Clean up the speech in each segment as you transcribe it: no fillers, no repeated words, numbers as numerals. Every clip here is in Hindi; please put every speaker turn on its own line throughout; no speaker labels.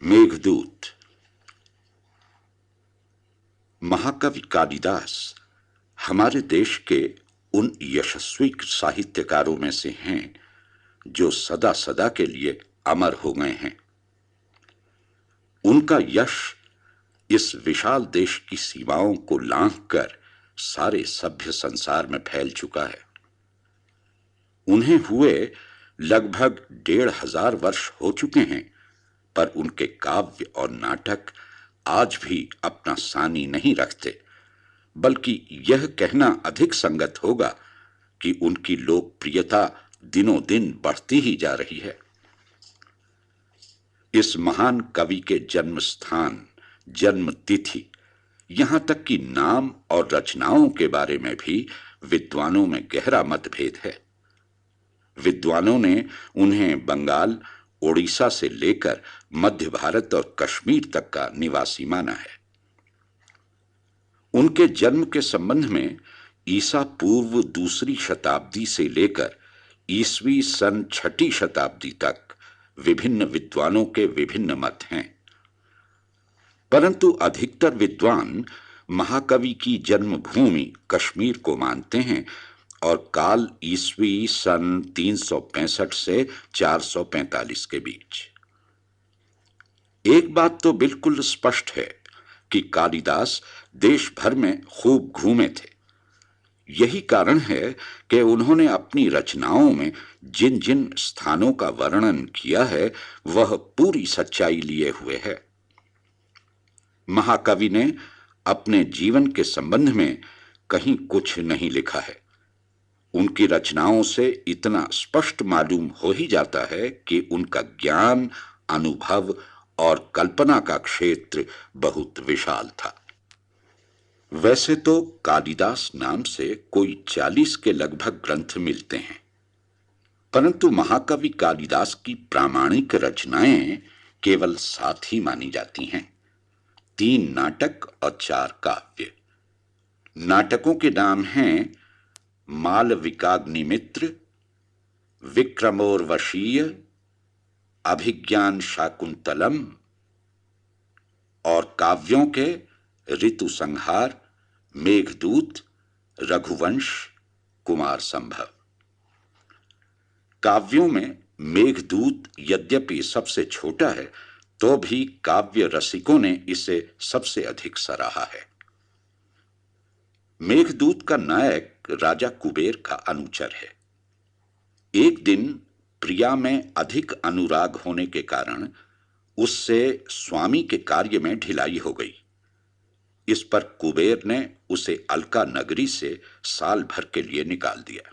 मेघदूत। महाकवि कालिदास हमारे देश के उन यशस्वी साहित्यकारों में से हैं जो सदा सदा के लिए अमर हो गए हैं। उनका यश इस विशाल देश की सीमाओं को लांघकर सारे सभ्य संसार में फैल चुका है। उन्हें हुए लगभग 1500 वर्ष हो चुके हैं, पर उनके काव्य और नाटक आज भी अपना सानी नहीं रखते, बल्कि यह कहना अधिक संगत होगा कि उनकी लोकप्रियता दिनों दिन बढ़ती ही जा रही है। इस महान कवि के जन्म स्थान, जन्म तिथि, यहां तक कि नाम और रचनाओं के बारे में भी विद्वानों में गहरा मतभेद है। विद्वानों ने उन्हें बंगाल, ओडिशा से लेकर मध्य भारत और कश्मीर तक का निवासी माना है। उनके जन्म के संबंध में ईसा पूर्व दूसरी शताब्दी से लेकर ईसवी सन छठी शताब्दी तक विभिन्न विद्वानों के विभिन्न मत हैं, परंतु अधिकतर विद्वान महाकवि की जन्मभूमि कश्मीर को मानते हैं और काल ईसवी सन 365 से 445 के बीच। एक बात तो बिल्कुल स्पष्ट है कि कालिदास देश भर में खूब घूमे थे। यही कारण है कि उन्होंने अपनी रचनाओं में जिन जिन स्थानों का वर्णन किया है वह पूरी सच्चाई लिए हुए है। महाकवि ने अपने जीवन के संबंध में कहीं कुछ नहीं लिखा है। उनकी रचनाओं से इतना स्पष्ट मालूम हो ही जाता है कि उनका ज्ञान, अनुभव और कल्पना का क्षेत्र बहुत विशाल था। वैसे तो कालिदास नाम से कोई 40 के लगभग ग्रंथ मिलते हैं, परंतु महाकवि कालिदास की प्रामाणिक रचनाएं केवल 7 ही मानी जाती हैं। 3 नाटक और 4 काव्य। नाटकों के नाम हैं मालविकाग्निमित्र, विक्रमोर्वशीय, अभिज्ञान शाकुंतलम, और काव्यों के ऋतु संहार, मेघदूत, रघुवंश, कुमार संभव। काव्यों में मेघदूत यद्यपि सबसे छोटा है, तो भी काव्य रसिकों ने इसे सबसे अधिक सराहा है। मेघदूत का नायक राजा कुबेर का अनुचर है। एक दिन प्रिया में अधिक अनुराग होने के कारण उससे स्वामी के कार्य में ढिलाई हो गई। इस पर कुबेर ने उसे अलका नगरी से साल भर के लिए निकाल दिया।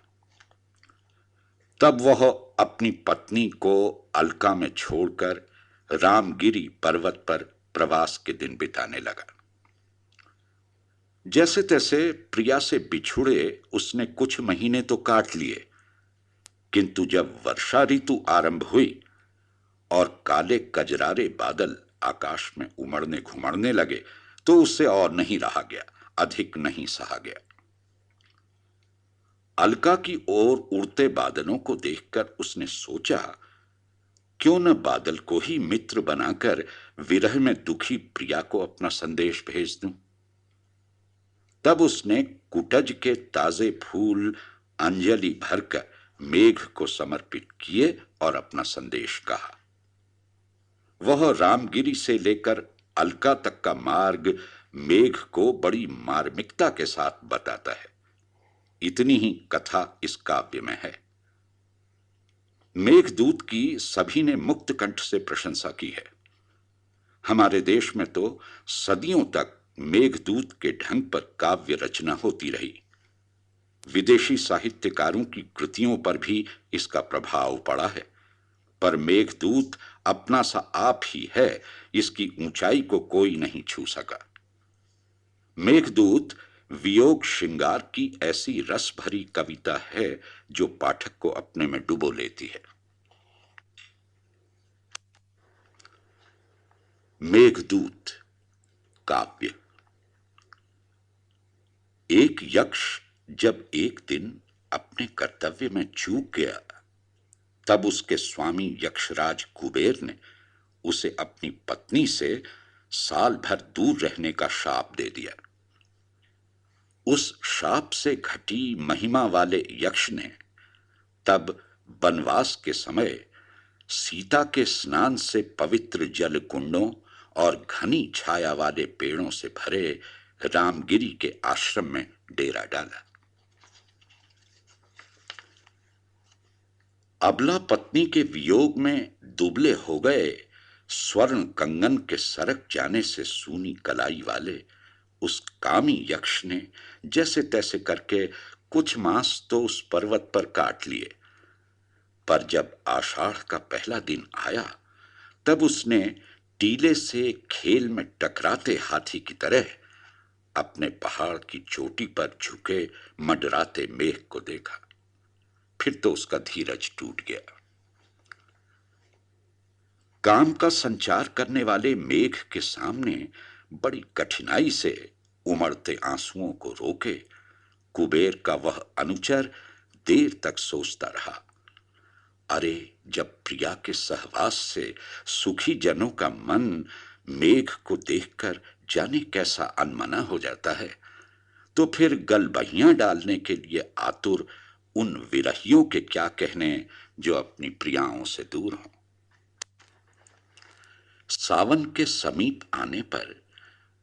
तब वह अपनी पत्नी को अलका में छोड़कर रामगिरी पर्वत पर प्रवास के दिन बिताने लगा। जैसे तैसे प्रिया से बिछुड़े उसने कुछ महीने तो काट लिए, किंतु जब वर्षा ऋतु आरंभ हुई और काले कजरारे बादल आकाश में उमड़ने घुमड़ने लगे, तो उससे और नहीं रहा गया, अधिक नहीं सहा गया। अलका की ओर उड़ते बादलों को देखकर उसने सोचा, क्यों न बादल को ही मित्र बनाकर विरह में दुखी प्रिया को अपना संदेश भेज दूं। तब उसने कुटज के ताजे फूल अंजलि भरकर मेघ को समर्पित किए और अपना संदेश कहा। वह रामगिरी से लेकर अलका तक का मार्ग मेघ को बड़ी मार्मिकता के साथ बताता है। इतनी ही कथा इस काव्य में है। मेघदूत की सभी ने मुक्त कंठ से प्रशंसा की है। हमारे देश में तो सदियों तक मेघदूत के ढंग पर काव्य रचना होती रही। विदेशी साहित्यकारों की कृतियों पर भी इसका प्रभाव पड़ा है, पर मेघदूत अपना सा आप ही है, इसकी ऊंचाई को कोई नहीं छू सका। मेघदूत वियोग श्रृंगार की ऐसी रस भरी कविता है जो पाठक को अपने में डुबो लेती है। मेघदूत काव्य। एक यक्ष जब एक दिन अपने कर्तव्य में चूक गया, तब उसके स्वामी यक्षराज कुबेर ने उसे अपनी पत्नी से साल भर दूर रहने का शाप दे दिया। उस शाप से घटी महिमा वाले यक्ष ने तब वनवास के समय सीता के स्नान से पवित्र जल कुंडों और घनी छाया वाले पेड़ों से भरे रामगिरी के आश्रम में डेरा डाला। अबला पत्नी के वियोग में दुबले हो गए स्वर्ण कंगन के सरक जाने से सूनी कलाई वाले उस कामी यक्ष ने जैसे तैसे करके कुछ मास तो उस पर्वत पर काट लिए, पर जब आषाढ़ का पहला दिन आया तब उसने टीले से खेल में टकराते हाथी की तरह अपने पहाड़ की चोटी पर झुके मंडराते मेघ को देखा। फिर तो उसका धीरज टूट गया। काम का संचार करने वाले मेघ के सामने बड़ी कठिनाई से उमड़ते आंसुओं को रोके कुबेर का वह अनुचर देर तक सोचता रहा। अरे, जब प्रिया के सहवास से सुखी जनों का मन मेघ को देखकर जाने कैसा अनमना हो जाता है, तो फिर गलबहियां डालने के लिए आतुर उन विरहियों के क्या कहने जो अपनी प्रियाओं से दूर हों। सावन के समीप आने पर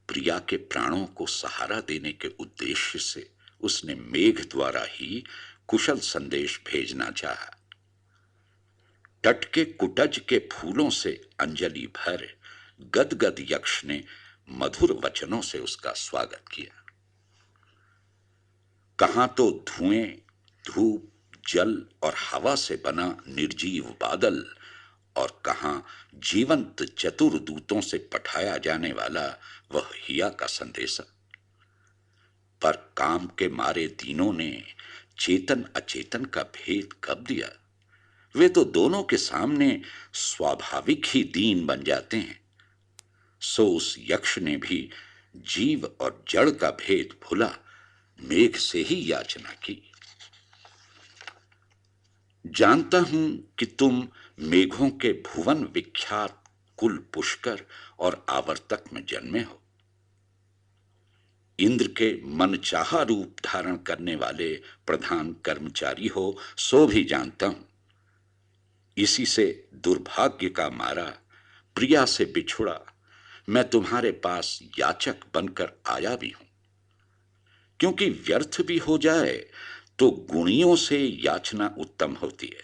प्रिया के प्राणों को सहारा देने के उद्देश्य से उसने मेघ द्वारा ही कुशल संदेश भेजना चाहा। तट के कुटज के फूलों से अंजलि भर गदगद यक्ष ने मधुर वचनों से उसका स्वागत किया। कहां तो धुएं, धूप, जल और हवा से बना निर्जीव बादल, और कहां जीवंत चतुर दूतों से पठाया जाने वाला वह हिया का संदेशा। पर काम के मारे तीनों ने चेतन अचेतन का भेद कब दिया? वे तो दोनों के सामने स्वाभाविक ही दीन बन जाते हैं। सो उस यक्ष ने भी जीव और जड़ का भेद भुला मेघ से ही याचना की। जानता हूं कि तुम मेघों के भुवन विख्यात कुल पुष्कर और आवर्तक में जन्मे हो। इंद्र के मनचाहा रूप धारण करने वाले प्रधान कर्मचारी हो, सो भी जानता हूं। इसी से दुर्भाग्य का मारा प्रिया से बिछुड़ा मैं तुम्हारे पास याचक बनकर आया भी हूं, क्योंकि व्यर्थ भी हो जाए तो गुणियों से याचना उत्तम होती है,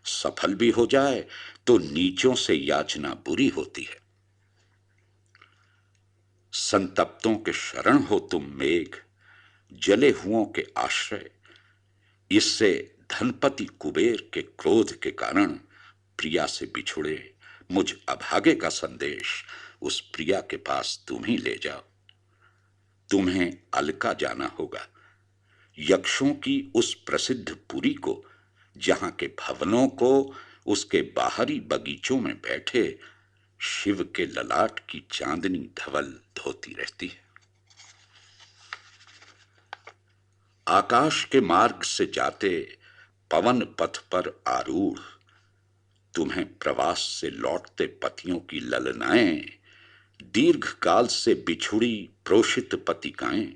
सफल भी हो जाए तो नीचों से याचना बुरी होती है। संतप्तों के शरण हो तुम मेघ, जले हुओं के आश्रय। इससे धनपति कुबेर के क्रोध के कारण प्रिया से बिछुड़े मुझ अभागे का संदेश उस प्रिया के पास तुम ही ले जाओ। तुम्हें अलका जाना होगा, यक्षों की उस प्रसिद्ध पुरी को, जहां के भवनों को उसके बाहरी बगीचों में बैठे शिव के ललाट की चांदनी धवल धोती रहती है। आकाश के मार्ग से जाते पवन पथ पर आरूढ़ तुम्हें प्रवास से लौटते पतियों की ललनाएं, दीर्घ काल से बिछुड़ी प्रोषित पतिकाएं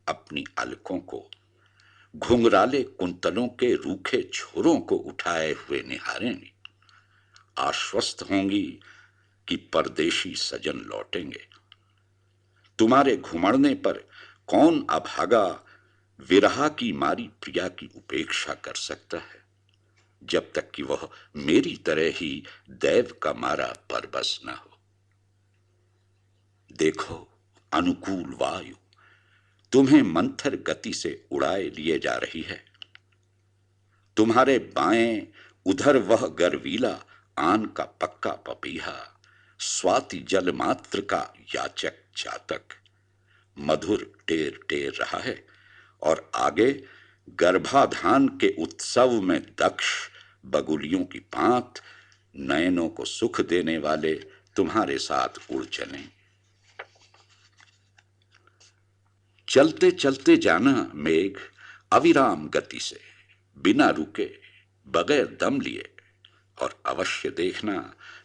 अपनी अलकों को, घुंघराले कुंतलों के रूखे छोरों को उठाए हुए निहारेंगी। आश्वस्त होंगी कि परदेशी सजन लौटेंगे। तुम्हारे घुमड़ने पर कौन अभागा विरहा की मारी प्रिया की उपेक्षा कर सकता है, जब तक कि वह मेरी तरह ही दैव का मारा परबस न हो। देखो, अनुकूल वायु तुम्हें मंथर गति से उड़ाए लिए जा रही है। तुम्हारे बाएं उधर वह गर्वीला आन का पक्का पपीहा, स्वाति जल मात्र का याचक चातक मधुर टेर टेर रहा है, और आगे गर्भाधान के उत्सव में दक्ष बगुलियों की पांत नयनों को सुख देने वाले तुम्हारे साथ उड़ चलें। चलते चलते जाना मेघ अविराम गति से, बिना रुके, बगैर दम लिए, और अवश्य देखना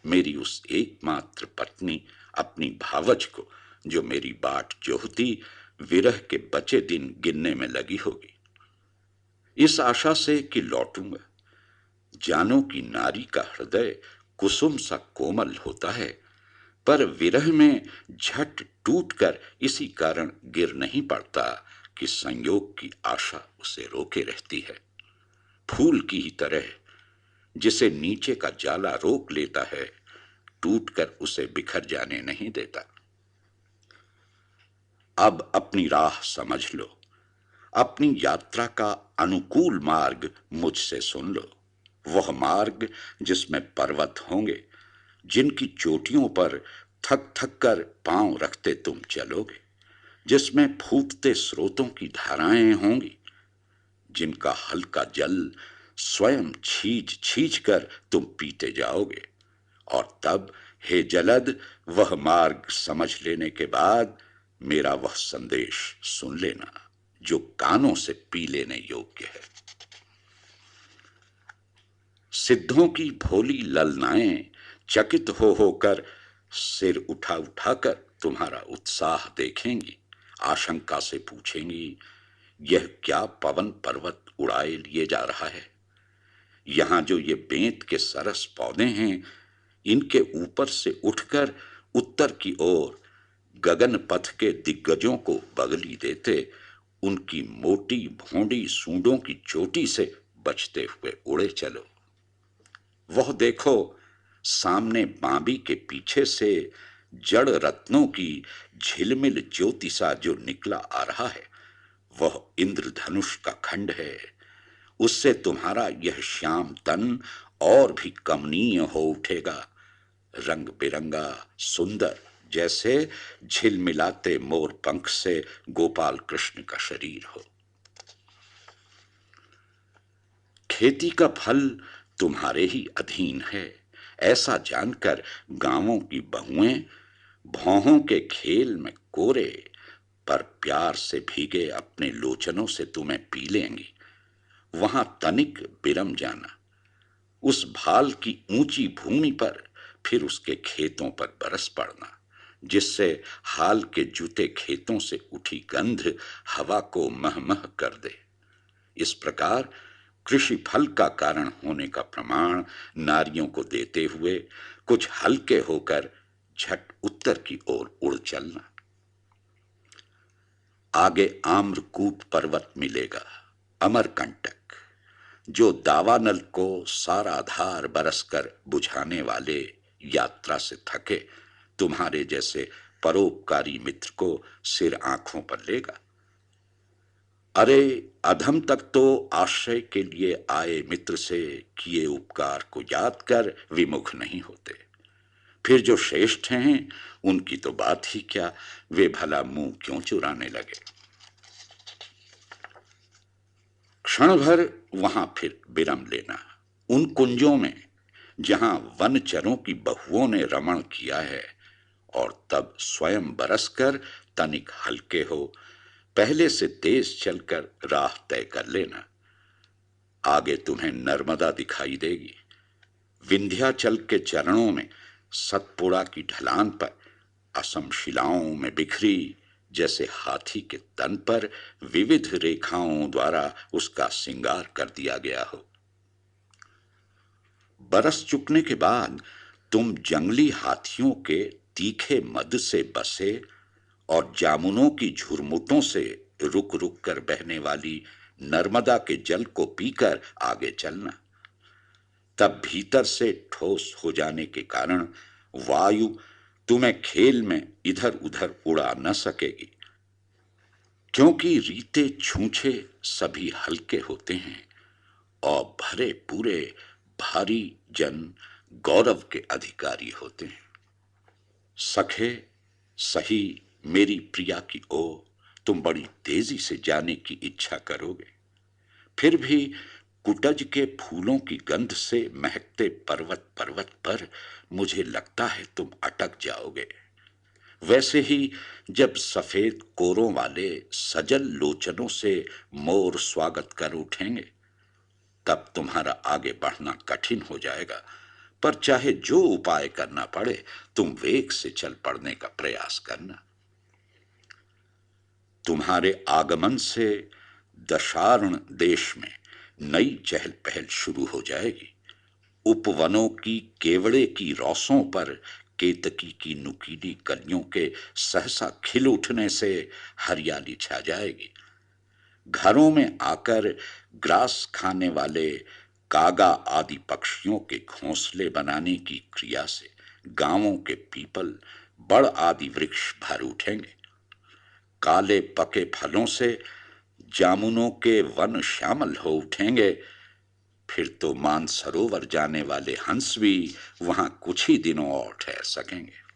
मेरी उस एकमात्र पत्नी अपनी भावज को, जो मेरी बाट जोहती विरह के बचे दिन गिनने में लगी होगी, इस आशा से कि लौटूंगा। जानो कि नारी का हृदय कुसुम सा कोमल होता है, पर विरह में झट टूटकर इसी कारण गिर नहीं पड़ता कि संयोग की आशा उसे रोके रहती है। फूल की ही तरह जिसे नीचे का जाला रोक लेता है, टूटकर उसे बिखर जाने नहीं देता। अब अपनी राह समझ लो, अपनी यात्रा का अनुकूल मार्ग मुझसे सुन लो। वह मार्ग जिसमें पर्वत होंगे, जिनकी चोटियों पर थक थक कर पांव रखते तुम चलोगे, जिसमें फूटते स्रोतों की धाराएं होंगी, जिनका हल्का जल स्वयं छींच छींच कर तुम पीते जाओगे। और तब हे जलद, वह मार्ग समझ लेने के बाद मेरा वह संदेश सुन लेना, जो कानों से पी लेने योग्य है। सिद्धों की भोली ललनाएं चकित हो होकर सिर उठा उठाकर तुम्हारा उत्साह देखेंगी, आशंका से पूछेंगी, यह क्या पवन पर्वत उड़ाए लिए जा रहा है? यहां जो ये बेंत के सरस पौधे हैं, इनके ऊपर से उठकर उत्तर की ओर गगन पथ के दिग्गजों को बगली देते उनकी मोटी भौंडी सूंडों की चोटी से बचते हुए उड़े चलो। वह देखो, सामने बांबी के पीछे से जड़ रत्नों की झिलमिल ज्योति सा जो निकला आ रहा है, वह इंद्रधनुष का खंड है। उससे तुम्हारा यह श्याम तन और भी कमनीय हो उठेगा, रंग बिरंगा सुंदर, जैसे झिलमिलाते मोर पंख से गोपाल कृष्ण का शरीर हो। खेती का फल तुम्हारे ही अधीन है, ऐसा जानकर गांवों की बहुएं भौहों के खेल में कोरे पर प्यार से भीगे अपने लोचनों से तुम्हें पी लेंगी। वहां तनिक बिरम जाना, उस भाल की ऊंची भूमि पर, फिर उसके खेतों पर बरस पड़ना, जिससे हाल के जूते खेतों से उठी गंध हवा को मह मह कर दे। इस प्रकार कृषि फल का कारण होने का प्रमाण नारियों को देते हुए कुछ हल्के होकर झट उत्तर की ओर उड़ चलना। आगे आम्रकूट पर्वत मिलेगा, अमरकंटक, जो दावानल को सारा धार बरसकर बुझाने वाले यात्रा से थके तुम्हारे जैसे परोपकारी मित्र को सिर आंखों पर लेगा। अरे अधम तक तो आश्रय के लिए आए मित्र से किए उपकार को याद कर विमुख नहीं होते, फिर जो श्रेष्ठ हैं उनकी तो बात ही क्या, वे भला मुंह क्यों चुराने लगे। क्षण भर वहां फिर विरम लेना, उन कुंजों में जहां वनचरों की बहुओं ने रमण किया है, और तब स्वयं बरसकर तनिक हल्के हो, पहले से तेज चलकर राह तय कर लेना। आगे तुम्हें नर्मदा दिखाई देगी, विंध्याचल के चरणों में सतपुड़ा की ढलान पर असम शिलाओं में बिखरी, जैसे हाथी के तन पर विविध रेखाओं द्वारा उसका श्रृंगार कर दिया गया हो। बरस चुकने के बाद तुम जंगली हाथियों के तीखे मद से बसे और जामुनों की झुरमुटों से रुक रुक कर बहने वाली नर्मदा के जल को पीकर आगे चलना। तब भीतर से ठोस हो जाने के कारण वायु तुम्हें खेल में इधर उधर उड़ा न सकेगी, क्योंकि रीते छूछे सभी हल्के होते हैं और भरे पूरे भारी जन गौरव के अधिकारी होते हैं। सखे सही मेरी प्रिया की ओर तुम बड़ी तेजी से जाने की इच्छा करोगे, फिर भी कुटज के फूलों की गंध से महकते पर्वत पर्वत पर मुझे लगता है तुम अटक जाओगे। वैसे ही जब सफेद कोरों वाले सजल लोचनों से मोर स्वागत कर उठेंगे, तब तुम्हारा आगे बढ़ना कठिन हो जाएगा, पर चाहे जो उपाय करना पड़े, तुम वेग से चल पड़ने का प्रयास करना। तुम्हारे आगमन से दशार्ण देश में नई चहल पहल शुरू हो जाएगी। उपवनों की केवड़े की रौसों पर केतकी की नुकीली कलियों के सहसा खिल उठने से हरियाली छा जाएगी। घरों में आकर ग्रास खाने वाले कागा आदि पक्षियों के घोंसले बनाने की क्रिया से गांवों के पीपल, बड़ आदि वृक्ष भर उठेंगे। काले पके फलों से जामुनों के वन श्यामल हो उठेंगे। फिर तो मानसरोवर जाने वाले हंस भी वहां कुछ ही दिनों और ठहर सकेंगे।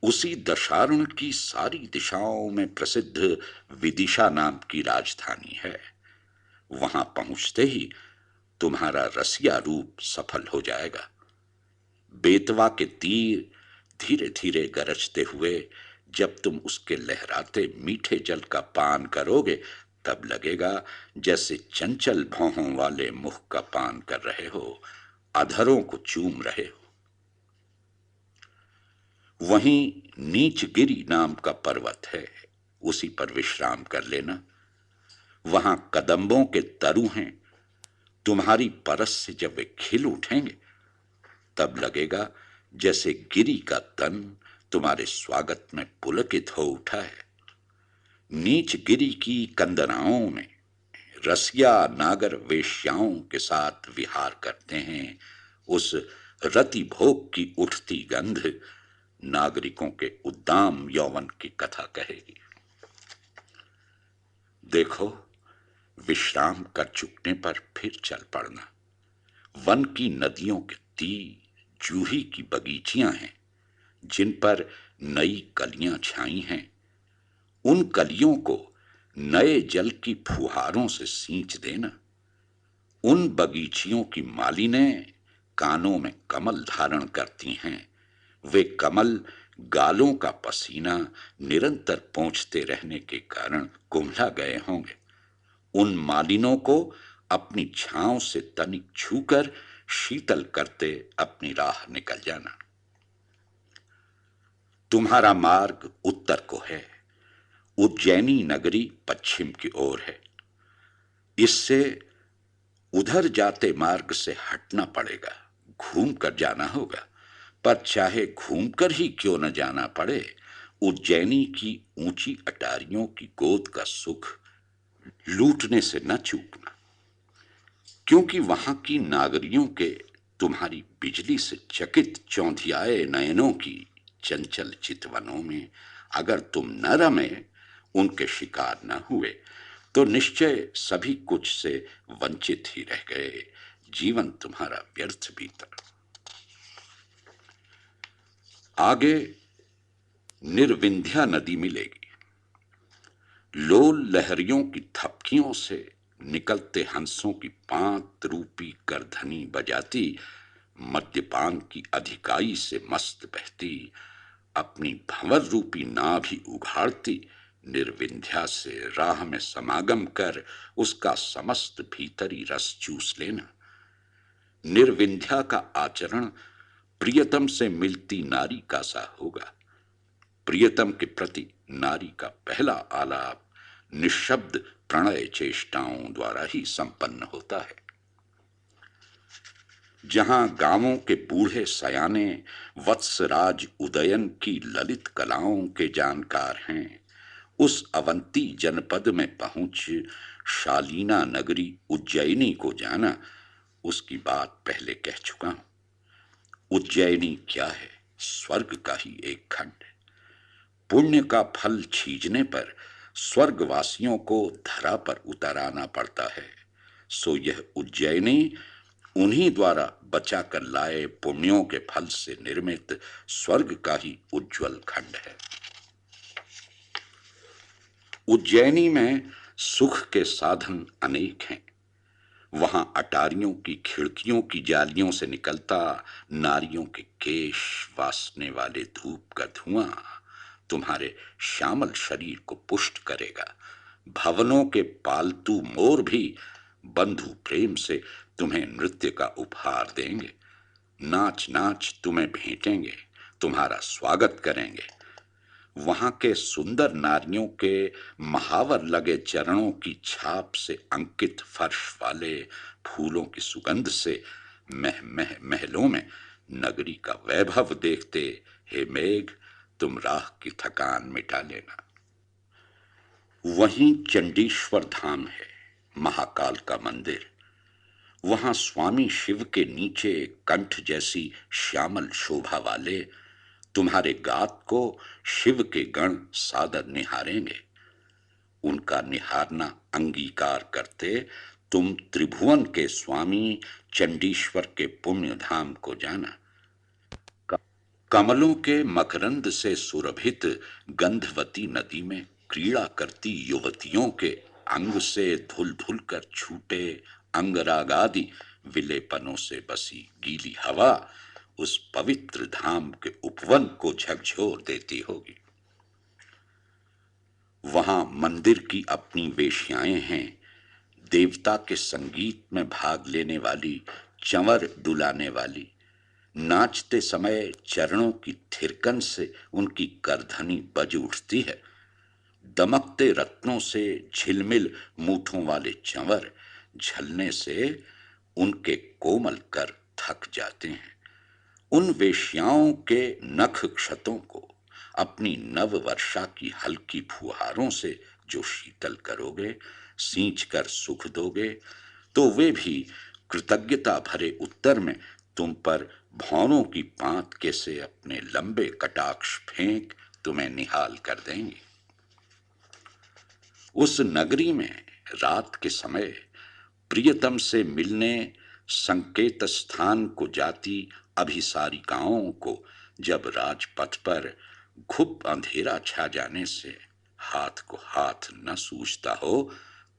उसी दशार्ण की सारी दिशाओं में प्रसिद्ध विदिशा नाम की राजधानी है। वहां पहुंचते ही तुम्हारा रसिया रूप सफल हो जाएगा। बेतवा के तीर धीरे धीरे गरजते हुए जब तुम उसके लहराते मीठे जल का पान करोगे, तब लगेगा जैसे चंचल भौहों वाले मुख का पान कर रहे हो, अधरों को चूम रहे हो। वहीं नीचगिरी नाम का पर्वत है, उसी पर विश्राम कर लेना। वहां कदम्बों के तरु हैं। तुम्हारी परस से जब वे खिल उठेंगे, तब लगेगा जैसे गिरी का तन तुम्हारे स्वागत में पुलकित हो उठा है। नीच गिरी की कंदराओं में रसिया नागर वेश्याओं के साथ विहार करते हैं। उस रति भोग की उठती गंध नागरिकों के उद्दाम यौवन की कथा कहेगी। देखो, विश्राम कर चुकने पर फिर चल पड़ना। वन की नदियों के तीर जूही की बगीचियां हैं, जिन पर नई कलियां छाई हैं। उन कलियों को नए जल की फुहारों से सींच देना। उन बगीचियों की मालिनें कानों में कमल धारण करती हैं। वे कमल गालों का पसीना निरंतर पोंछते रहने के कारण कुम्हला गए होंगे। उन मालिनों को अपनी छांव से तनिक छूकर शीतल करते अपनी राह निकल जाना। तुम्हारा मार्ग उत्तर को है। उज्जैनी नगरी पश्चिम की ओर है। इससे उधर जाते मार्ग से हटना पड़ेगा, घूम कर जाना होगा। पर चाहे घूमकर ही क्यों न जाना पड़े, उज्जैनी की ऊंची अटारियों की गोद का सुख लूटने से न चूकना। क्योंकि वहां की नागरियों के तुम्हारी बिजली से चकित चौंधियाए नयनों की चंचल चितवनों में अगर तुम न रमे, उनके शिकार न हुए, तो निश्चय सभी कुछ से वंचित ही रह गए। जीवन तुम्हारा व्यर्थ बीता। आगे निर्विंध्या नदी मिलेगी। लोल लहरियों की थपकियों से निकलते हंसों की पांत रूपी करधनी बजाती, मद्यपान की अधिकाई से मस्त बहती, अपनी भंवर रूपी नाभि उघाड़ती, निर्विंध्या से राह में समागम कर उसका समस्त भीतरी रस चूस लेना। निर्विंध्या का आचरण प्रियतम से मिलती नारी का सा होगा। प्रियतम के प्रति नारी का पहला आलाप निशब्द प्रणय चेष्टाओं द्वारा ही संपन्न होता है। जहां गांवों के बूढ़े सयाने वत्सराज उदयन की ललित कलाओं के जानकार हैं, उस अवंती जनपद में पहुंच शालीना नगरी उज्जैनी को जाना, उसकी बात पहले कह चुका हूं। उज्जैनी क्या है? स्वर्ग का ही एक खंड। पुण्य का फल छीजने पर स्वर्गवासियों को धरा पर उतर आना पड़ता है। सो यह उज्जैनी उन्हीं द्वारा बचा कर लाए पुण्यों के फल से निर्मित स्वर्ग का ही उज्जवल खंड है। उज्जैनी में सुख के साधन अनेक हैं। वहां अटारियों की खिड़कियों की जालियों से निकलता नारियों के केश वासने वाले धूप का धुआं तुम्हारे श्यामल शरीर को पुष्ट करेगा। भवनों के पालतू मोर भी बंधु प्रेम से तुम्हें नृत्य का उपहार देंगे, नाच नाच तुम्हें भेंटेंगे, तुम्हारा स्वागत करेंगे। वहां के सुंदर नारियों के महावर लगे चरणों की छाप से अंकित फर्श वाले फूलों की सुगंध से महलों में नगरी का वैभव देखते, हे मेघ, तुम राह की थकान मिटा लेना। वहीं चंडीश्वर धाम है, महाकाल का मंदिर। वहां स्वामी शिव के नीचे कंठ जैसी श्यामल शोभा वाले तुम्हारे गात को शिव के गण सादर निहारेंगे। उनका निहारना अंगीकार करते तुम त्रिभुवन के स्वामी चंडीश्वर के पुण्य धाम को जाना। कमलों के मकरंद से सुरभित गंधवती नदी में क्रीड़ा करती युवतियों के अंग से धुल धुल कर छूटे अंगरागादि विलेपनों से बसी गीली हवा उस पवित्र धाम के उपवन को झकझोर देती होगी। वहां मंदिर की अपनी वेश्याएं हैं, देवता के संगीत में भाग लेने वाली, चंवर डुलाने वाली। नाचते समय चरणों की थिरकन से उनकी करधनी बज उठती है। दमकते रत्नों से झिलमिल मूठों वाले चंवर झलने से उनके कोमल कर थक जाते हैं। उन वेश्याओं के नख क्षतों को अपनी नव वर्षा की हल्की फुहारों से जो शीतल करोगे, सींच कर सुख दोगे, तो वे भी कृतज्ञता भरे उत्तर में तुम पर भौरों की पांत के से अपने लंबे कटाक्ष फेंक तुम्हें निहाल कर देंगे। उस नगरी में रात के समय प्रियतम से मिलने संकेत स्थान को जाती अभिसारिकाओं को जब राजपथ पर घुप अंधेरा छा जाने से हाथ को हाथ न सूझता हो,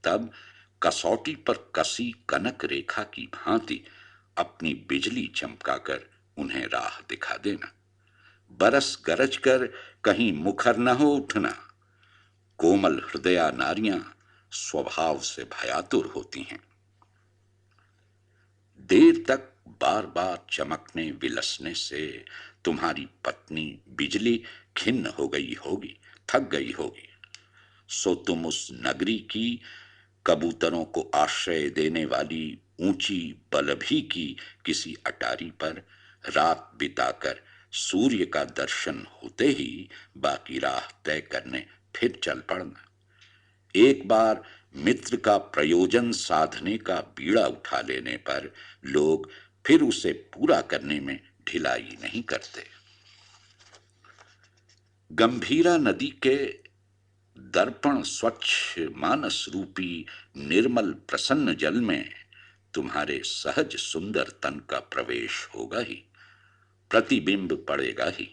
तब कसौटी पर कसी कनक रेखा की भांति अपनी बिजली चमकाकर उन्हें राह दिखा देना। बरस गरज कर कहीं मुखर न हो उठना। कोमल हृदया नारियां स्वभाव से भयातुर होती हैं। देर तक बार बार चमकने विलसने से तुम्हारी पत्नी बिजली खिन्न हो गई होगी, थक गई होगी। सो तुम उस नगरी की कबूतरों को आश्रय देने वाली ऊंची बलभी की किसी अटारी पर रात बिताकर सूर्य का दर्शन होते ही बाकी राह तय करने फिर चल पड़ना। एक बार मित्र का प्रयोजन साधने का बीड़ा उठा लेने पर लोग फिर उसे पूरा करने में ढिलाई नहीं करते। गंभीरा नदी के दर्पण स्वच्छ मानस रूपी निर्मल प्रसन्न जल में तुम्हारे सहज सुंदर तन का प्रवेश होगा ही, प्रतिबिंब पड़ेगा ही,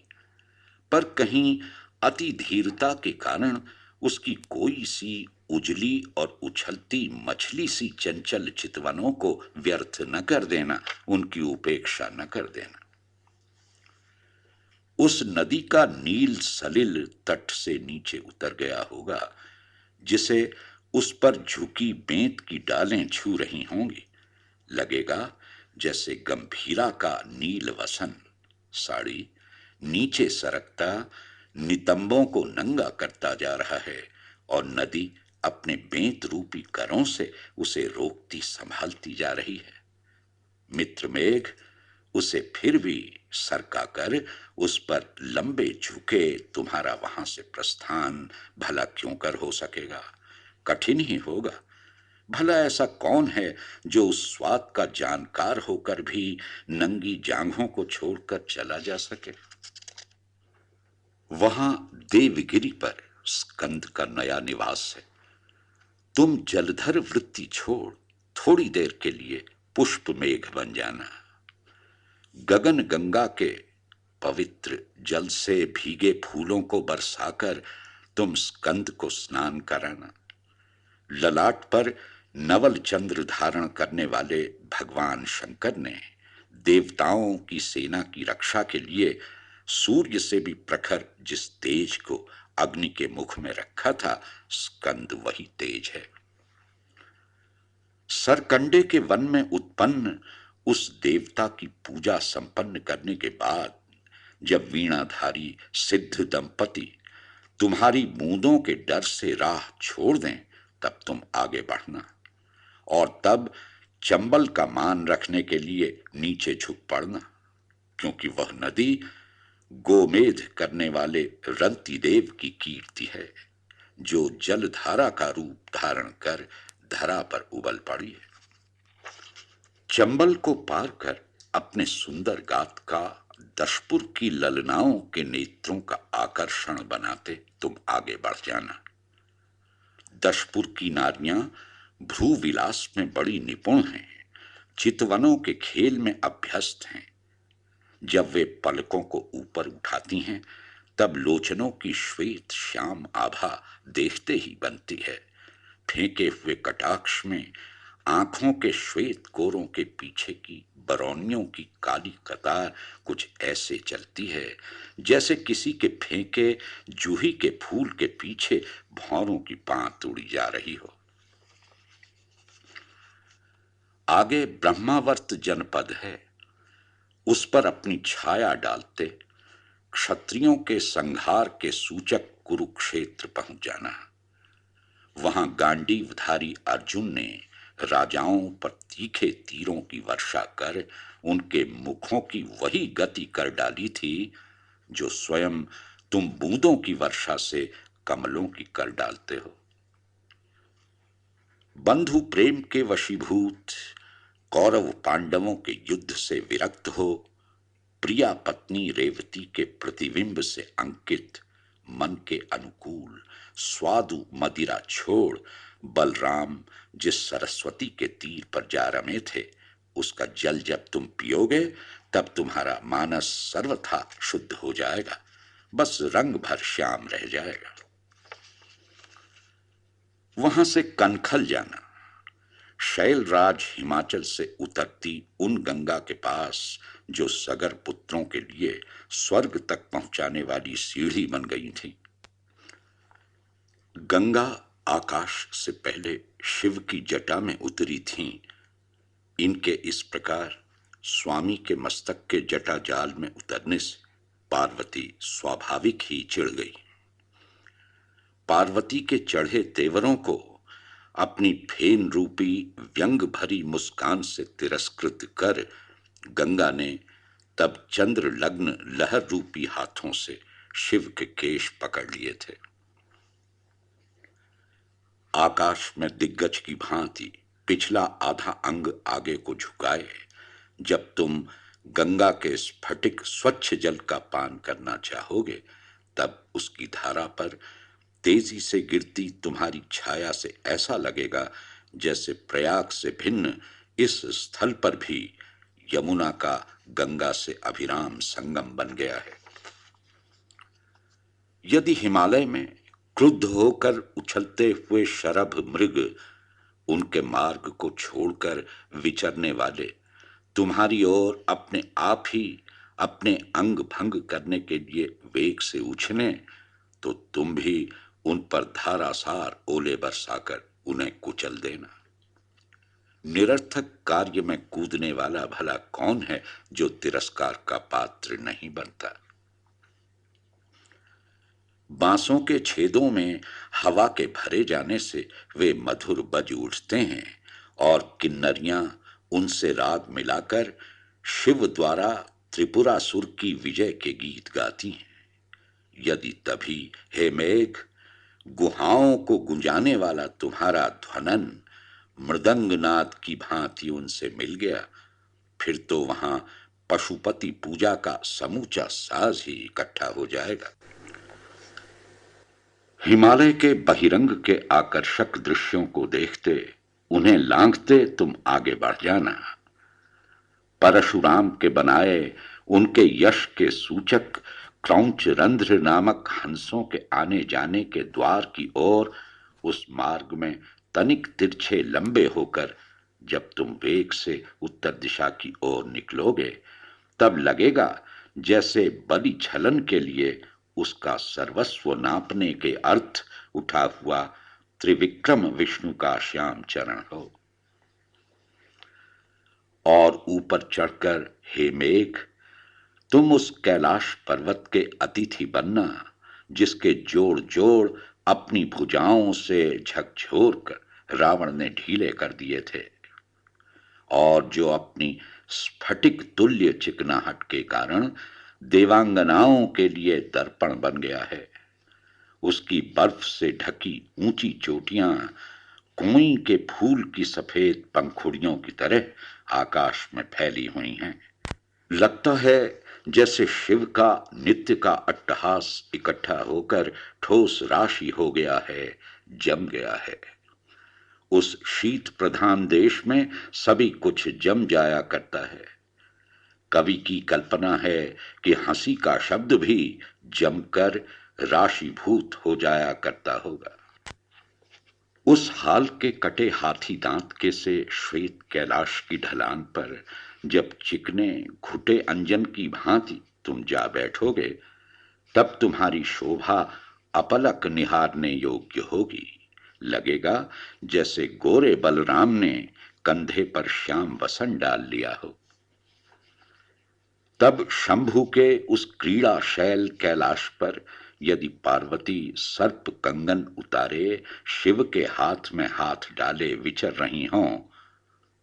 पर कहीं अति धीरता के कारण उसकी कोई सी उजली और उछलती मछली सी चंचल चितवनों को व्यर्थ न कर देना, उनकी उपेक्षा न कर देना। उस नदी का नील सलिल तट से नीचे उतर गया होगा, जिसे उस पर झुकी बेंत की डालें छू रही होंगी। लगेगा जैसे गंभीरा का नील वसन साड़ी नीचे सरकता नितंबों को नंगा करता जा रहा है और नदी अपने बेंत रूपी करों से उसे रोकती संभालती जा रही है। मित्र मेघ उसे फिर भी सरका कर उस पर लंबे झुके तुम्हारा वहां से प्रस्थान भला क्यों कर हो सकेगा? कठिन ही होगा। भला ऐसा कौन है जो उस स्वाद का जानकार होकर भी नंगी जांघों को छोड़कर चला जा सके? वहां देवगिरी पर स्कंद का नया निवास है। तुम जलधर वृत्ति छोड़ थोड़ी देर के लिए पुष्प मेघ बन जाना। गगन गंगा के पवित्र जल से भीगे फूलों को बरसाकर तुम स्कंद को स्नान कराना। ललाट पर नवल चंद्र धारण करने वाले भगवान शंकर ने देवताओं की सेना की रक्षा के लिए सूर्य से भी प्रखर जिस तेज को अग्नि के मुख में रखा था, स्कंद वही तेज है। सरकंडे के वन में उत्पन्न उस देवता की पूजा संपन्न करने के बाद जब वीणाधारी सिद्ध दंपति तुम्हारी बूंदों के डर से राह छोड़ दें, तब तुम आगे बढ़ना और तब चंबल का मान रखने के लिए नीचे झुक पड़ना, क्योंकि वह नदी गोमेध करने वाले रंती देव की कीर्ति है, जो जलधारा का रूप धारण कर धरा पर उबल पड़ी है। चंबल को पार कर अपने सुंदर गात का दशपुर की ललनाओं के नेत्रों का आकर्षण बनाते तुम आगे बढ़ जाना। दशपुर की नारियां भ्रू विलास में बड़ी निपुण हैं, चितवनों के खेल में अभ्यस्त हैं। जब वे पलकों को ऊपर उठाती हैं, तब लोचनों की श्वेत श्याम आभा देखते ही बनती है। फेंके हुए कटाक्ष में आंखों के श्वेत कोरों के पीछे की बरौनियों की काली कतार कुछ ऐसे चलती है जैसे किसी के फेंके जूही के फूल के पीछे भौरों की पांत उड़ी जा रही हो। आगे ब्रह्मावर्त जनपद है, उस पर अपनी छाया डालते क्षत्रियों के संहार के सूचक कुरुक्षेत्र पहुंच जाना। वहां गांडीवधारी अर्जुन ने राजाओं पर तीखे तीरों की वर्षा कर उनके मुखों की वही गति कर डाली थी जो स्वयं तुम बूंदों की वर्षा से कमलों की कर डालते हो। बंधु प्रेम के वशीभूत कौरव पांडवों के युद्ध से विरक्त हो प्रिया पत्नी रेवती के प्रतिबिंब से अंकित मन के अनुकूल स्वादु मदिरा छोड़ बलराम जिस सरस्वती के तीर पर जा रमे थे, उसका जल जब तुम पियोगे तब तुम्हारा मानस सर्वथा शुद्ध हो जाएगा, बस रंग भर श्याम रह जाएगा। वहां से कनखल जाना, शैलराज हिमाचल से उतरती उन गंगा के पास जो सगर पुत्रों के लिए स्वर्ग तक पहुंचाने वाली सीढ़ी बन गई थी। गंगा आकाश से पहले शिव की जटा में उतरी थीं। इनके इस प्रकार स्वामी के मस्तक के जटा जाल में उतरने से पार्वती स्वाभाविक ही चिढ़ गई। पार्वती के चढ़े तेवरों को अपनी फेन रूपी व्यंग भरी मुस्कान से तिरस्कृत कर गंगा ने तब चंद्र लग्न लहर रूपी हाथों से शिव के केश पकड़ लिए थे। आकाश में दिग्गज की भांति पिछला आधा अंग आगे को झुकाए जब तुम गंगा के स्फटिक स्वच्छ जल का पान करना चाहोगे, तब उसकी धारा पर तेजी से गिरती तुम्हारी छाया से ऐसा लगेगा जैसे प्रयाग से भिन्न इस स्थल पर भी यमुना का गंगा से अभिराम संगम बन गया है। यदि हिमालय में क्रुद्ध होकर उछलते हुए शरभ मृग उनके मार्ग को छोड़कर विचरने वाले तुम्हारी ओर अपने आप ही अपने अंग भंग करने के लिए वेग से उछले, तो तुम भी उन पर धारासार ओले बरसाकर उन्हें कुचल देना। निरर्थक कार्य में कूदने वाला भला कौन है जो तिरस्कार का पात्र नहीं बनता। बांसों के छेदों में हवा के भरे जाने से वे मधुर बज उठते हैं और किन्नरियां उनसे राग मिलाकर शिव द्वारा त्रिपुरासुर की विजय के गीत गाती हैं। यदि तभी हे मेघ गुहाओं को गुंजाने वाला तुम्हारा ध्वनन मृदंगनाद की भांति उनसे मिल गया, फिर तो वहां पशुपति पूजा का समूचा साज ही इकट्ठा हो जाएगा। हिमालय के बहिरंग के आकर्षक दृश्यों को देखते उन्हें लांघते तुम आगे बढ़ जाना। परशुराम के बनाए उनके यश के सूचक क्रौंच रंध्र नामक हंसों के आने जाने के द्वार की ओर उस मार्ग में तनिक तिरछे लंबे होकर जब तुम वेग से उत्तर दिशा की ओर निकलोगे, तब लगेगा जैसे बलि छलन के लिए उसका सर्वस्व नापने के अर्थ उठा हुआ त्रिविक्रम विष्णु का श्याम चरण हो। और ऊपर चढ़कर हे मेघ, तुम उस कैलाश पर्वत के अतिथि बनना जिसके जोड़ जोड़ अपनी भुजाओं से झकझोर कर रावण ने ढीले कर दिए थे, और जो अपनी स्फटिक तुल्य चिकनाहट के कारण देवांगनाओं के लिए दर्पण बन गया है। उसकी बर्फ से ढकी ऊंची चोटियां कुई के फूल की सफेद पंखुड़ियों की तरह आकाश में फैली हुई हैं। लगता है जैसे शिव का नित्य का अट्टहास इकट्ठा होकर ठोस राशि हो गया है, जम गया है। उस शीत प्रधान देश में सभी कुछ जम जाया करता है। कवि की कल्पना है कि हंसी का शब्द भी जमकर राशीभूत हो जाया करता होगा। उस हाल के कटे हाथी दांत के से श्वेत कैलाश की ढलान पर जब चिकने घुटे अंजन की भांति तुम जा बैठोगे, तब तुम्हारी शोभा अपलक निहारने योग्य होगी। लगेगा जैसे गोरे बलराम ने कंधे पर श्याम वसन डाल लिया हो। तब शंभु के उस क्रीड़ा शैल कैलाश पर यदि पार्वती सर्प कंगन उतारे शिव के हाथ में हाथ डाले विचर रही हों,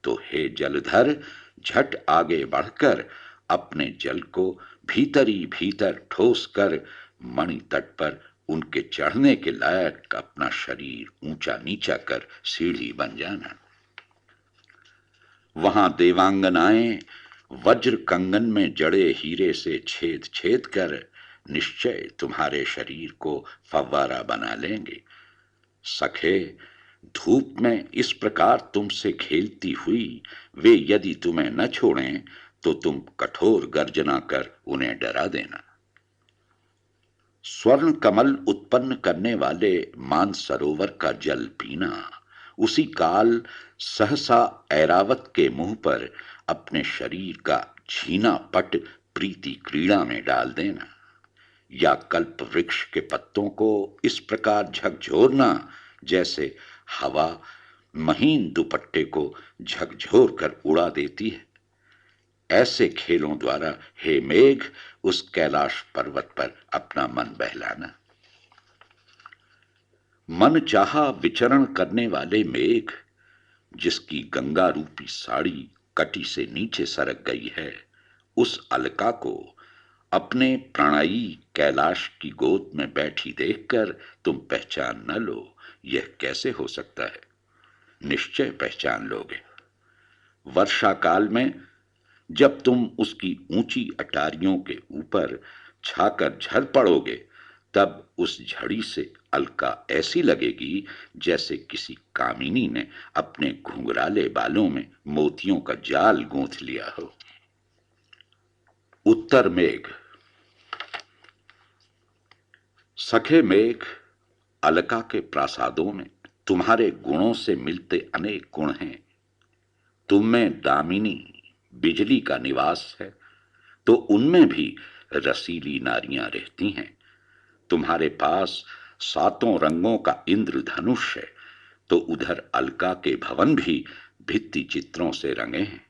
तो हे जलधर, झट आगे बढ़कर अपने जल को भीतरी भीतर ठोस कर मणि तट पर उनके चढ़ने के लायक अपना शरीर ऊंचा नीचा कर सीढ़ी बन जाना। वहां देवांगनाएं वज्र कंगन में जड़े हीरे से छेद छेद कर निश्चय तुम्हारे शरीर को फव्वारा बना लेंगे। सखे, धूप में इस प्रकार तुमसे खेलती हुई वे यदि तुम्हें न छोड़ें, तो तुम कठोर गर्जना कर उन्हें डरा देना। स्वर्ण कमल उत्पन्न करने वाले मानसरोवर का जल पीना, उसी काल सहसा ऐरावत के मुंह पर अपने शरीर का छीना पट प्रीति क्रीड़ा में डाल देना, या कल्प वृक्ष के पत्तों को इस प्रकार झकझोरना जैसे हवा महीन दुपट्टे को झकझोर कर उड़ा देती है। ऐसे खेलों द्वारा हे मेघ उस कैलाश पर्वत पर अपना मन बहलाना। मन चाहा विचरण करने वाले मेघ, जिसकी गंगा रूपी साड़ी कटी से नीचे सरक गई है, उस अलका को अपने प्रणयी कैलाश की गोद में बैठी देखकर तुम पहचान न लो, यह कैसे हो सकता है? निश्चय पहचान लोगे। वर्षा काल में जब तुम उसकी ऊंची अटारियों के ऊपर छाकर झर पड़ोगे, तब उस झड़ी से अलका ऐसी लगेगी जैसे किसी कामिनी ने अपने घुंघराले बालों में मोतियों का जाल गूंथ लिया हो। उत्तर मेघ। सखे मेघ, अलका के प्रासादों में तुम्हारे गुणों से मिलते अनेक गुण हैं। तुम में दामिनी बिजली का निवास है, तो उनमें भी रसीली नारियां रहती हैं। तुम्हारे पास सातों रंगों का इंद्रधनुष है, तो उधर अलका के भवन भी भित्ति चित्रों से रंगे हैं।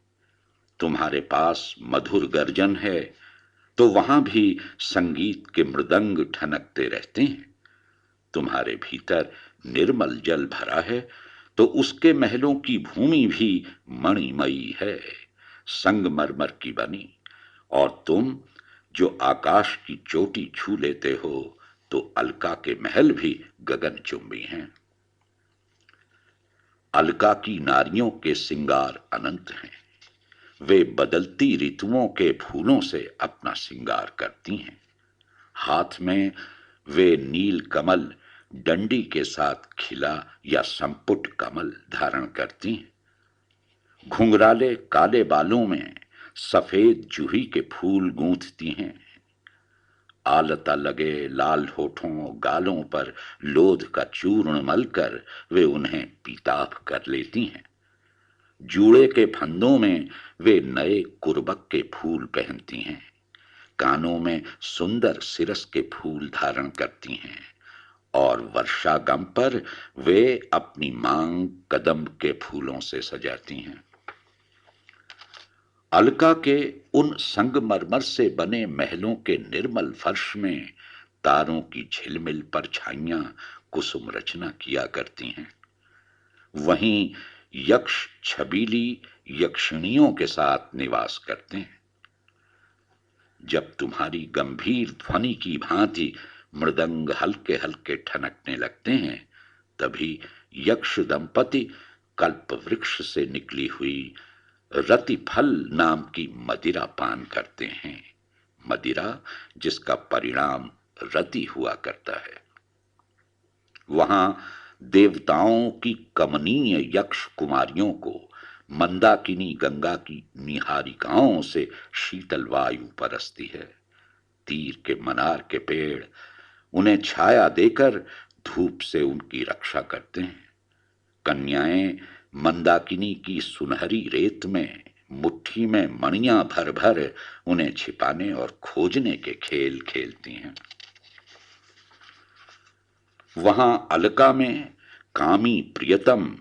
तुम्हारे पास मधुर गर्जन है, तो वहां भी संगीत के मृदंग ठनकते रहते हैं। तुम्हारे भीतर निर्मल जल भरा है, तो उसके महलों की भूमि भी मणिमयी है, संगमरमर की बनी। और तुम जो आकाश की चोटी छू लेते हो, तो अलका के महल भी गगनचुंबी हैं। अलका की नारियों के सिंगार अनंत हैं। वे बदलती ऋतुओं के फूलों से अपना सिंगार करती हैं। हाथ में वे नील कमल डंडी के साथ खिला या संपुट कमल धारण करती हैं। घुंघराले काले बालों में सफेद जूही के फूल गूंथती हैं। आलता लगे लाल होठों गालों पर लोध का चूर्ण मलकर वे उन्हें पीताभ कर लेती हैं। जूड़े के फंदों में वे नए कुर्बक के फूल पहनती हैं। कानों में सुंदर सिरस के फूल धारण करती हैं, और वर्षागम पर वे अपनी मांग कदम्ब के फूलों से सजाती हैं। अलका के उन संगमरमर से बने महलों के निर्मल फर्श में तारों की झिलमिल परछाइयां कुसुम रचना किया करती हैं। वहीं यक्ष छबीली यक्षिणियों के साथ निवास करते हैं। जब तुम्हारी गंभीर ध्वनि की भांति मृदंग हल्के हल्के ठनकने लगते हैं, तभी यक्ष दंपति कल्प वृक्ष से निकली हुई रतिफल नाम की मदिरा पान करते हैं। मदिरा जिसका परिणाम रति हुआ करता है। वहां देवताओं की कमनीय यक्ष कुमारियों को मंदाकिनी गंगा की निहारिकाओं से शीतल वायु परसती है। तीर के मनार के पेड़ उन्हें छाया देकर धूप से उनकी रक्षा करते हैं। कन्याएं मंदाकिनी की सुनहरी रेत में मुट्ठी में मणियां भर भर उन्हें छिपाने और खोजने के खेल खेलती हैं। वहां अलका में कामी प्रियतम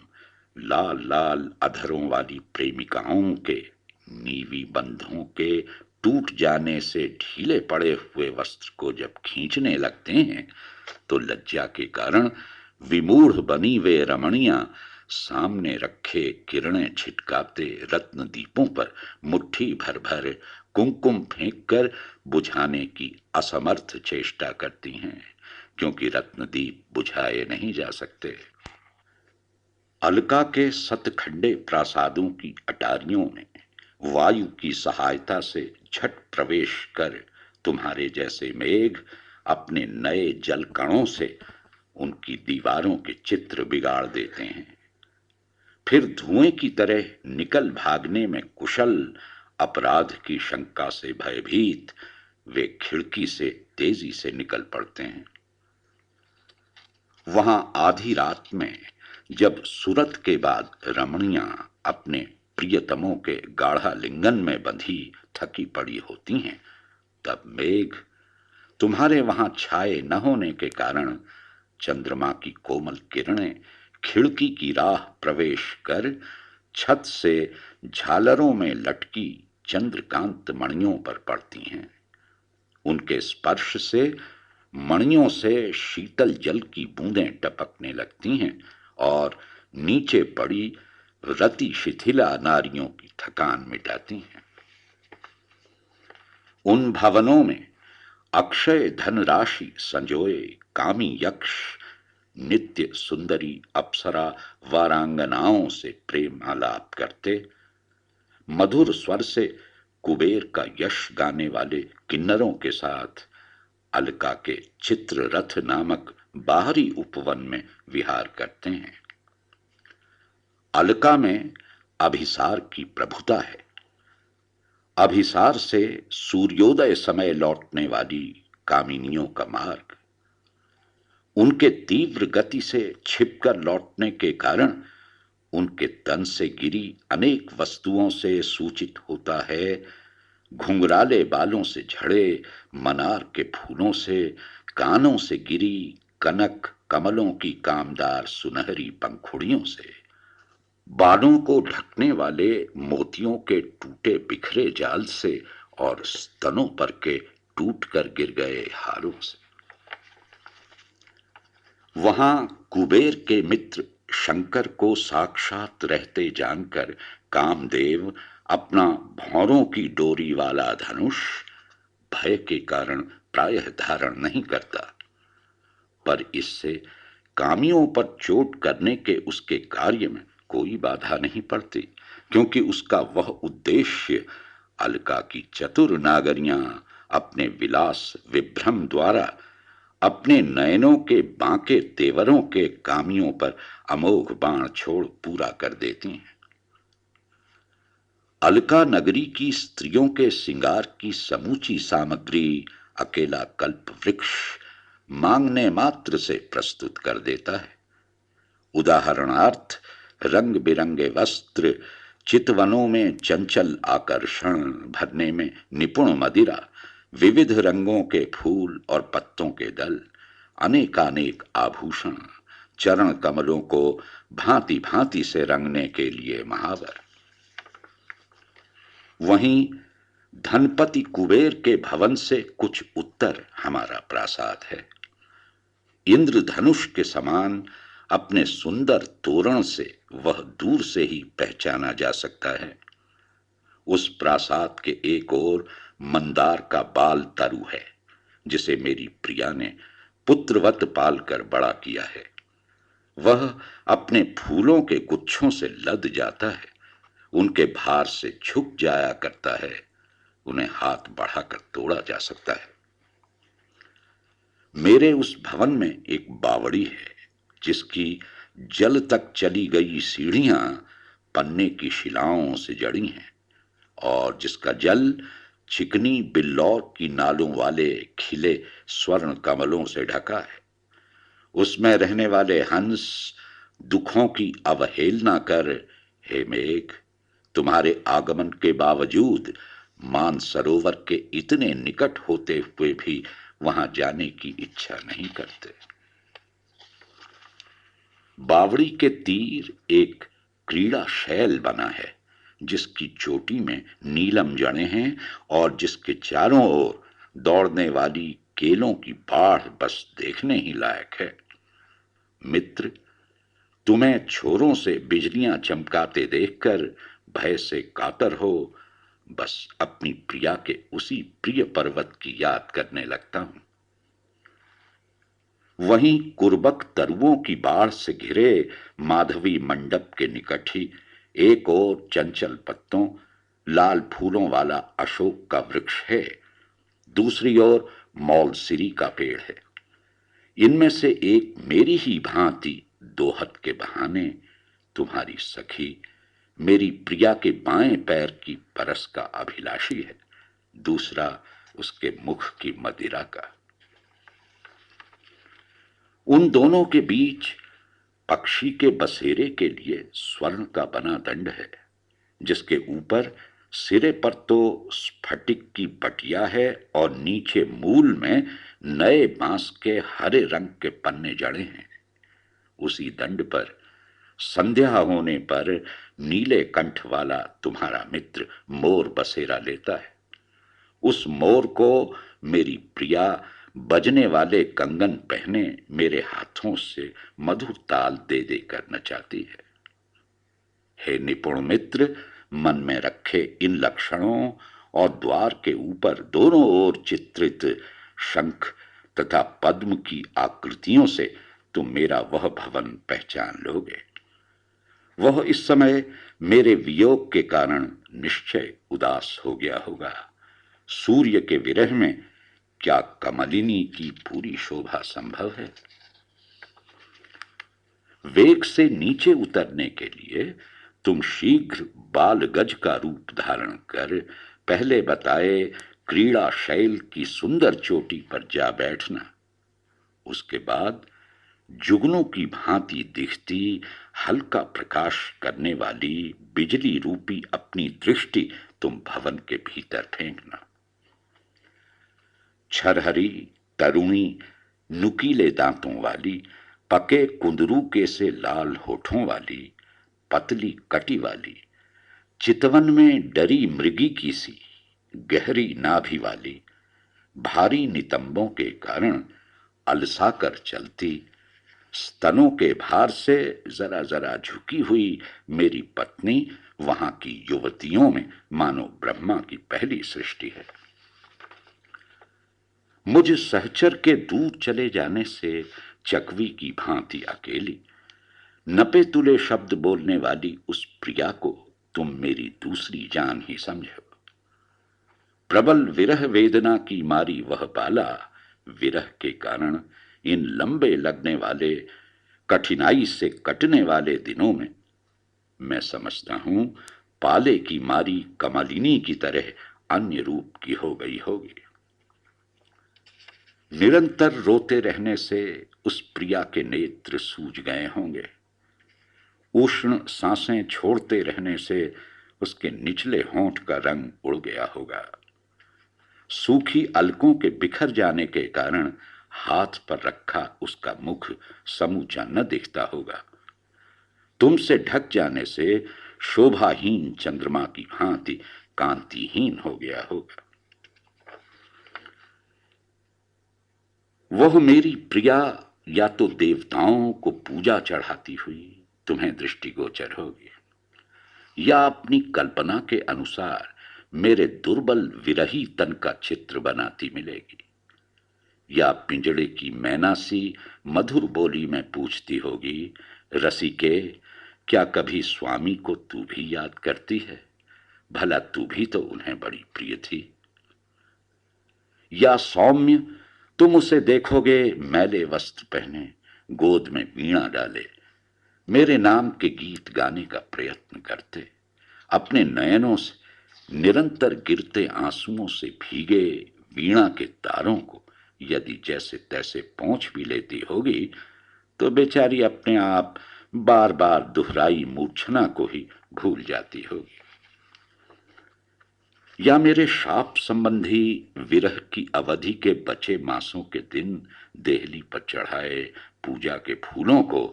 लाल लाल अधरों वाली प्रेमिकाओं के नीवी बंधों के टूट जाने से ढीले पड़े हुए वस्त्र को जब खींचने लगते हैं, तो लज्जा के कारण विमूढ़ बनी वे रमणियां सामने रखे किरणें छिटकाते रत्न दीपों पर मुट्ठी भर भर कुमकुम फेंककर बुझाने की असमर्थ चेष्टा करती हैं, क्योंकि रत्नदीप बुझाए नहीं जा सकते। अलका के सतखंडे प्रासादों की अटारियों में वायु की सहायता से झट प्रवेश कर तुम्हारे जैसे मेघ अपने नए जल कणों से उनकी दीवारों के चित्र बिगाड़ देते हैं। फिर धुएं की तरह निकल भागने में कुशल अपराध की शंका से भयभीत वे खिड़की से तेजी से निकल पड़ते हैं। वहां आधी रात में जब सूरत के बाद रमणियां अपने प्रियतमों के गाढ़ा लिंगन में बंधी थकी पड़ी होती हैं, तब मेघ तुम्हारे वहां छाए न होने के कारण चंद्रमा की कोमल किरणें खिड़की की राह प्रवेश कर छत से झालरों में लटकी चंद्रकांत मणियों पर पड़ती हैं। उनके स्पर्श से मणियों से शीतल जल की बूंदें टपकने लगती हैं और नीचे पड़ी रति शिथिला नारियों की थकान मिटाती हैं। उन भवनों में अक्षय धन राशि संजोए कामी यक्ष नित्य सुंदरी अप्सरा वारांगनाओं से प्रेम आलाप करते, मधुर स्वर से कुबेर का यश गाने वाले किन्नरों के साथ अलका के चित्र रथ नामक बाहरी उपवन में विहार करते हैं। अलका में अभिसार की प्रभुता है। अभिसार से सूर्योदय समय लौटने वाली कामिनियों का मार्ग उनके तीव्र गति से छिपकर लौटने के कारण उनके तन से गिरी अनेक वस्तुओं से सूचित होता है। घुंघराले बालों से झड़े मनार के फूलों से, कानों से गिरी कनक कमलों की कामदार सुनहरी पंखुड़ियों से, बालों को ढकने वाले मोतियों के टूटे बिखरे जाल से और स्तनों पर के टूटकर गिर गए हारों से। वहां कुबेर के मित्र शंकर को साक्षात रहते जानकर कामदेव अपना भौरों की डोरी वाला धनुष भय के कारण प्रायः धारण नहीं करता, पर इससे कामियों पर चोट करने के उसके कार्य में कोई बाधा नहीं पड़ती, क्योंकि उसका वह उद्देश्य अलका की चतुर नागरियां अपने विलास विभ्रम द्वारा अपने नयनों के बांके तेवरों के कामियों पर अमोघ बाण छोड़ पूरा कर देती हैं। अलका नगरी की स्त्रियों के श्रृंगार की समूची सामग्री अकेला कल्प वृक्ष मांगने मात्र से प्रस्तुत कर देता है। उदाहरणार्थ रंग बिरंगे वस्त्र, चितवनों में चंचल आकर्षण भरने में निपुण मदिरा, विविध रंगों के फूल और पत्तों के दल, अनेकानेक आभूषण, चरण कमलों को भांति भांति से रंगने के लिए महावर। वहीं धनपति कुबेर के भवन से कुछ उत्तर हमारा प्रासाद है। इंद्रधनुष के समान अपने सुंदर तोरण से वह दूर से ही पहचाना जा सकता है। उस प्रासाद के एक ओर मंदार का बाल तरु है, जिसे मेरी प्रिया ने पुत्रवत पालकर बड़ा किया है। वह अपने फूलों के गुच्छों से लद जाता है, उनके भार से झुक जाया करता है, उन्हें हाथ बढ़ाकर तोड़ा जा सकता है। मेरे उस भवन में एक बावड़ी है, जिसकी जल तक चली गई सीढ़ियां पन्ने की शिलाओं से जड़ी हैं और जिसका जल चिकनी बिल्लौर की नालों वाले खिले स्वर्ण कमलों से ढका है। उसमें रहने वाले हंस दुखों की अवहेलना कर, हे मेघ, तुम्हारे आगमन के बावजूद मानसरोवर के इतने निकट होते हुए भी वहां जाने की इच्छा नहीं करते। बावड़ी के तीर एक क्रीड़ा शैल बना है, जिसकी चोटी में नीलम जड़ें हैं और जिसके चारों ओर दौड़ने वाली केलों की बाढ़ बस देखने ही लायक है। मित्र, तुम्हें छोरों से बिजलियां चमकाते देखकर भय से कातर हो बस अपनी प्रिया के उसी प्रिय पर्वत की याद करने लगता हूं। वहीं कुर्बक तरुओं की बाढ़ से घिरे माधवी मंडप के निकट ही एक और चंचल पत्तों लाल फूलों वाला अशोक का वृक्ष है, दूसरी ओर मौलसिरी का पेड़ है। इनमें से एक मेरी ही भांति दोहत के बहाने तुम्हारी सखी मेरी प्रिया के बाएं पैर की परस का अभिलाषी है, दूसरा उसके मुख की मदिरा का। उन दोनों के बीच पक्षी के बसेरे के लिए स्वर्ण का बना दंड है, जिसके ऊपर सिरे पर तो स्फटिक की पटिया है और नीचे मूल में नए बांस के हरे रंग के पन्ने जड़े हैं। उसी दंड पर संध्या होने पर नीले कंठ वाला तुम्हारा मित्र मोर बसेरा लेता है। उस मोर को मेरी प्रिया बजने वाले कंगन पहने मेरे हाथों से मधुर ताल दे देकर नचाती है। हे निपुण मित्र, मन में रखे इन लक्षणों और द्वार के ऊपर दोनों ओर चित्रित शंख तथा पद्म की आकृतियों से तुम मेरा वह भवन पहचान लोगे। वह इस समय मेरे वियोग के कारण निश्चय उदास हो गया होगा। सूर्य के विरह में क्या कमलिनी की पूरी शोभा संभव है? वेग से नीचे उतरने के लिए तुम शीघ्र बाल गज का रूप धारण कर पहले बताए क्रीड़ा शैल की सुंदर चोटी पर जा बैठना। उसके बाद जुगनों की भांति दिखती हल्का प्रकाश करने वाली बिजली रूपी अपनी दृष्टि तुम भवन के भीतर फेंकना। छरहरी, तरुणी, नुकीले दांतों वाली, पके कुंदरू के से लाल होठों वाली, पतली कटी वाली, चितवन में डरी मृगी की सी गहरी नाभि वाली, भारी नितंबों के कारण अलसाकर चलती, स्तनों के भार से जरा जरा झुकी हुई मेरी पत्नी वहां की युवतियों में मानो ब्रह्मा की पहली सृष्टि है। मुझ सहचर के दूर चले जाने से चकवी की भांति अकेली नपे तुले शब्द बोलने वाली उस प्रिया को तुम मेरी दूसरी जान ही समझो। प्रबल विरह वेदना की मारी वह बाला विरह के कारण इन लंबे लगने वाले कठिनाई से कटने वाले दिनों में मैं समझता हूं पाले की मारी कमलिनी की तरह अन्य रूप की हो गई होगी। निरंतर रोते रहने से उस प्रिया के नेत्र सूज गए होंगे। उष्ण सांसें छोड़ते रहने से उसके निचले होंठ का रंग उड़ गया होगा। सूखी अलकों के बिखर जाने के कारण हाथ पर रखा उसका मुख समूचा न दिखता होगा। तुमसे ढक जाने से शोभाहीन चंद्रमा की भांति कांतिहीन हो गया होगा। वह मेरी प्रिया या तो देवताओं को पूजा चढ़ाती हुई तुम्हें दृष्टिगोचर होगी, या अपनी कल्पना के अनुसार मेरे दुर्बल विरही तन का चित्र बनाती मिलेगी, या पिंजड़े की मैना सी मधुर बोली में पूछती होगी, रसिके, क्या कभी स्वामी को तू भी याद करती है? भला तू भी तो उन्हें बड़ी प्रिय थी। या सौम्य, तुम उसे देखोगे मैले वस्त्र पहने, गोद में वीणा डाले, मेरे नाम के गीत गाने का प्रयत्न करते, अपने नयनों से निरंतर गिरते आंसुओं से भीगे वीणा के तारों को यदि जैसे तैसे पहुंच भी लेती होगी, तो बेचारी अपने आप बार बार दोहराई मूर्छना को ही भूल जाती होगी। या मेरे शाप संबंधी विरह की अवधि के बचे मासों के दिन देहली पर चढ़ाए पूजा के फूलों को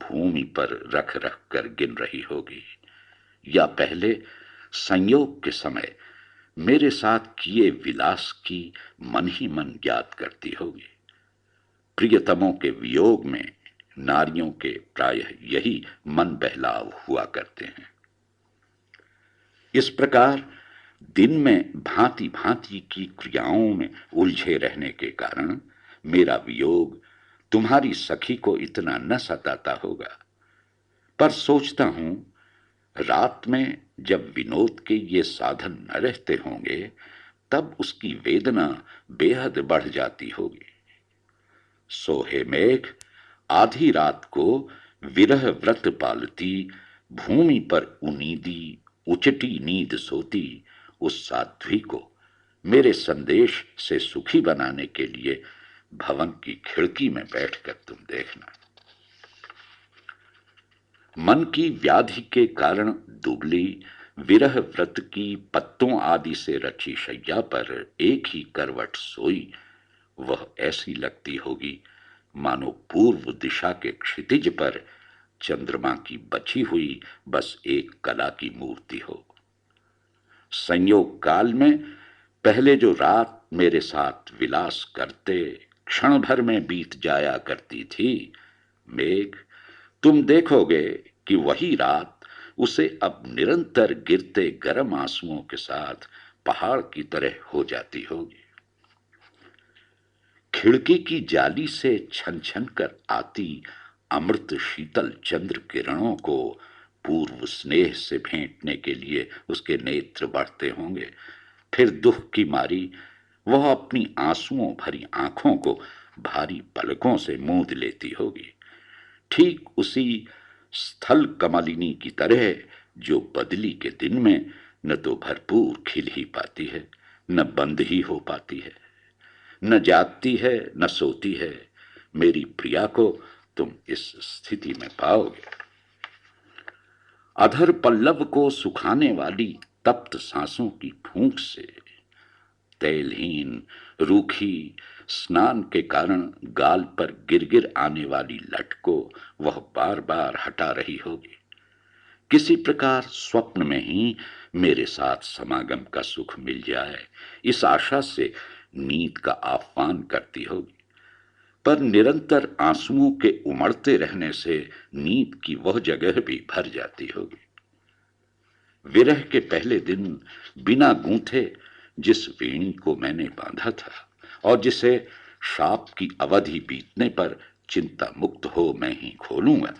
भूमि पर रख रख कर गिन रही होगी, या पहले संयोग के समय मेरे साथ किए विलास की मन ही मन याद करती होगी। प्रियतमों के वियोग में नारियों के प्रायः यही मन बहलाव हुआ करते हैं। इस प्रकार दिन में भांति भांति की क्रियाओं में उलझे रहने के कारण मेरा वियोग तुम्हारी सखी को इतना न सताता होगा, पर सोचता हूं रात में जब विनोद के ये साधन न रहते होंगे तब उसकी वेदना बेहद बढ़ जाती होगी। सोहे मेघ आधी रात को विरह व्रत पालती भूमि पर उनीदी उचटी नींद सोती उस साध्वी को मेरे संदेश से सुखी बनाने के लिए भवन की खिड़की में बैठकर तुम देखना। मन की व्याधि के कारण दुबली विरह व्रत की पत्तों आदि से रची शैया पर एक ही करवट सोई वह ऐसी लगती होगी मानो पूर्व दिशा के क्षितिज पर चंद्रमा की बची हुई बस एक कला की मूर्ति हो। संयोग काल में पहले जो रात मेरे साथ विलास करते क्षण भर में बीत जाया करती थी, मेघ तुम देखोगे कि वही रात उसे अब निरंतर गिरते गर्म आंसुओं के साथ पहाड़ की तरह हो जाती होगी। खिड़की की जाली से छन छन कर आती अमृत शीतल चंद्र किरणों को पूर्व स्नेह से भेंटने के लिए उसके नेत्र बढ़ते होंगे, फिर दुख की मारी वह अपनी आंसुओं भरी आंखों को भारी पलकों से मूंद लेती होगी, ठीक उसी स्थल कमलिनी की तरह जो बदली के दिन में न तो भरपूर खिल ही पाती है, न बंद ही हो पाती है, न जागती है न सोती है। मेरी प्रिया को तुम इस स्थिति में पाओगे। अधर पल्लव को सुखाने वाली तप्त सांसों की फूंक से तेलहीन रूखी स्नान के कारण गाल पर गिर आने वाली लट को वह बार बार हटा रही होगी। किसी प्रकार स्वप्न में ही मेरे साथ समागम का सुख मिल जाए इस आशा से नींद का आह्वान करती होगी, पर निरंतर आंसुओं के उमड़ते रहने से नींद की वह जगह भी भर जाती होगी। विरह के पहले दिन बिना गूंथे जिस वेणी को मैंने बांधा था और जिसे शाप की अवधि बीतने पर चिंता मुक्त हो मैं ही खोलूंगा,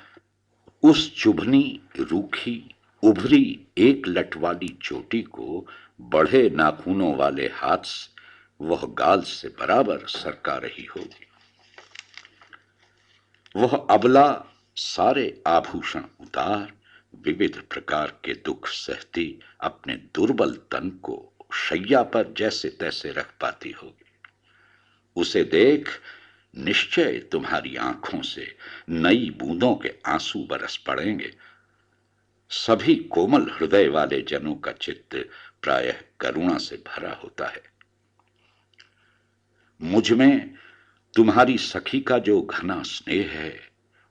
उस चुभनी रूखी उभरी एक लट वाली चोटी को बढ़े नाखूनों वाले हाथ से वह गाल से बराबर सरका रही होगी। वह अबला सारे आभूषण उतार विविध प्रकार के दुख सहती अपने दुर्बल तन को शैया पर जैसे तैसे रख पाती होगी। उसे देख निश्चय तुम्हारी आंखों से नई बूंदों के आंसू बरस पड़ेंगे। सभी कोमल हृदय वाले जनों का चित्त प्रायः करुणा से भरा होता है। मुझ में तुम्हारी सखी का जो घना स्नेह है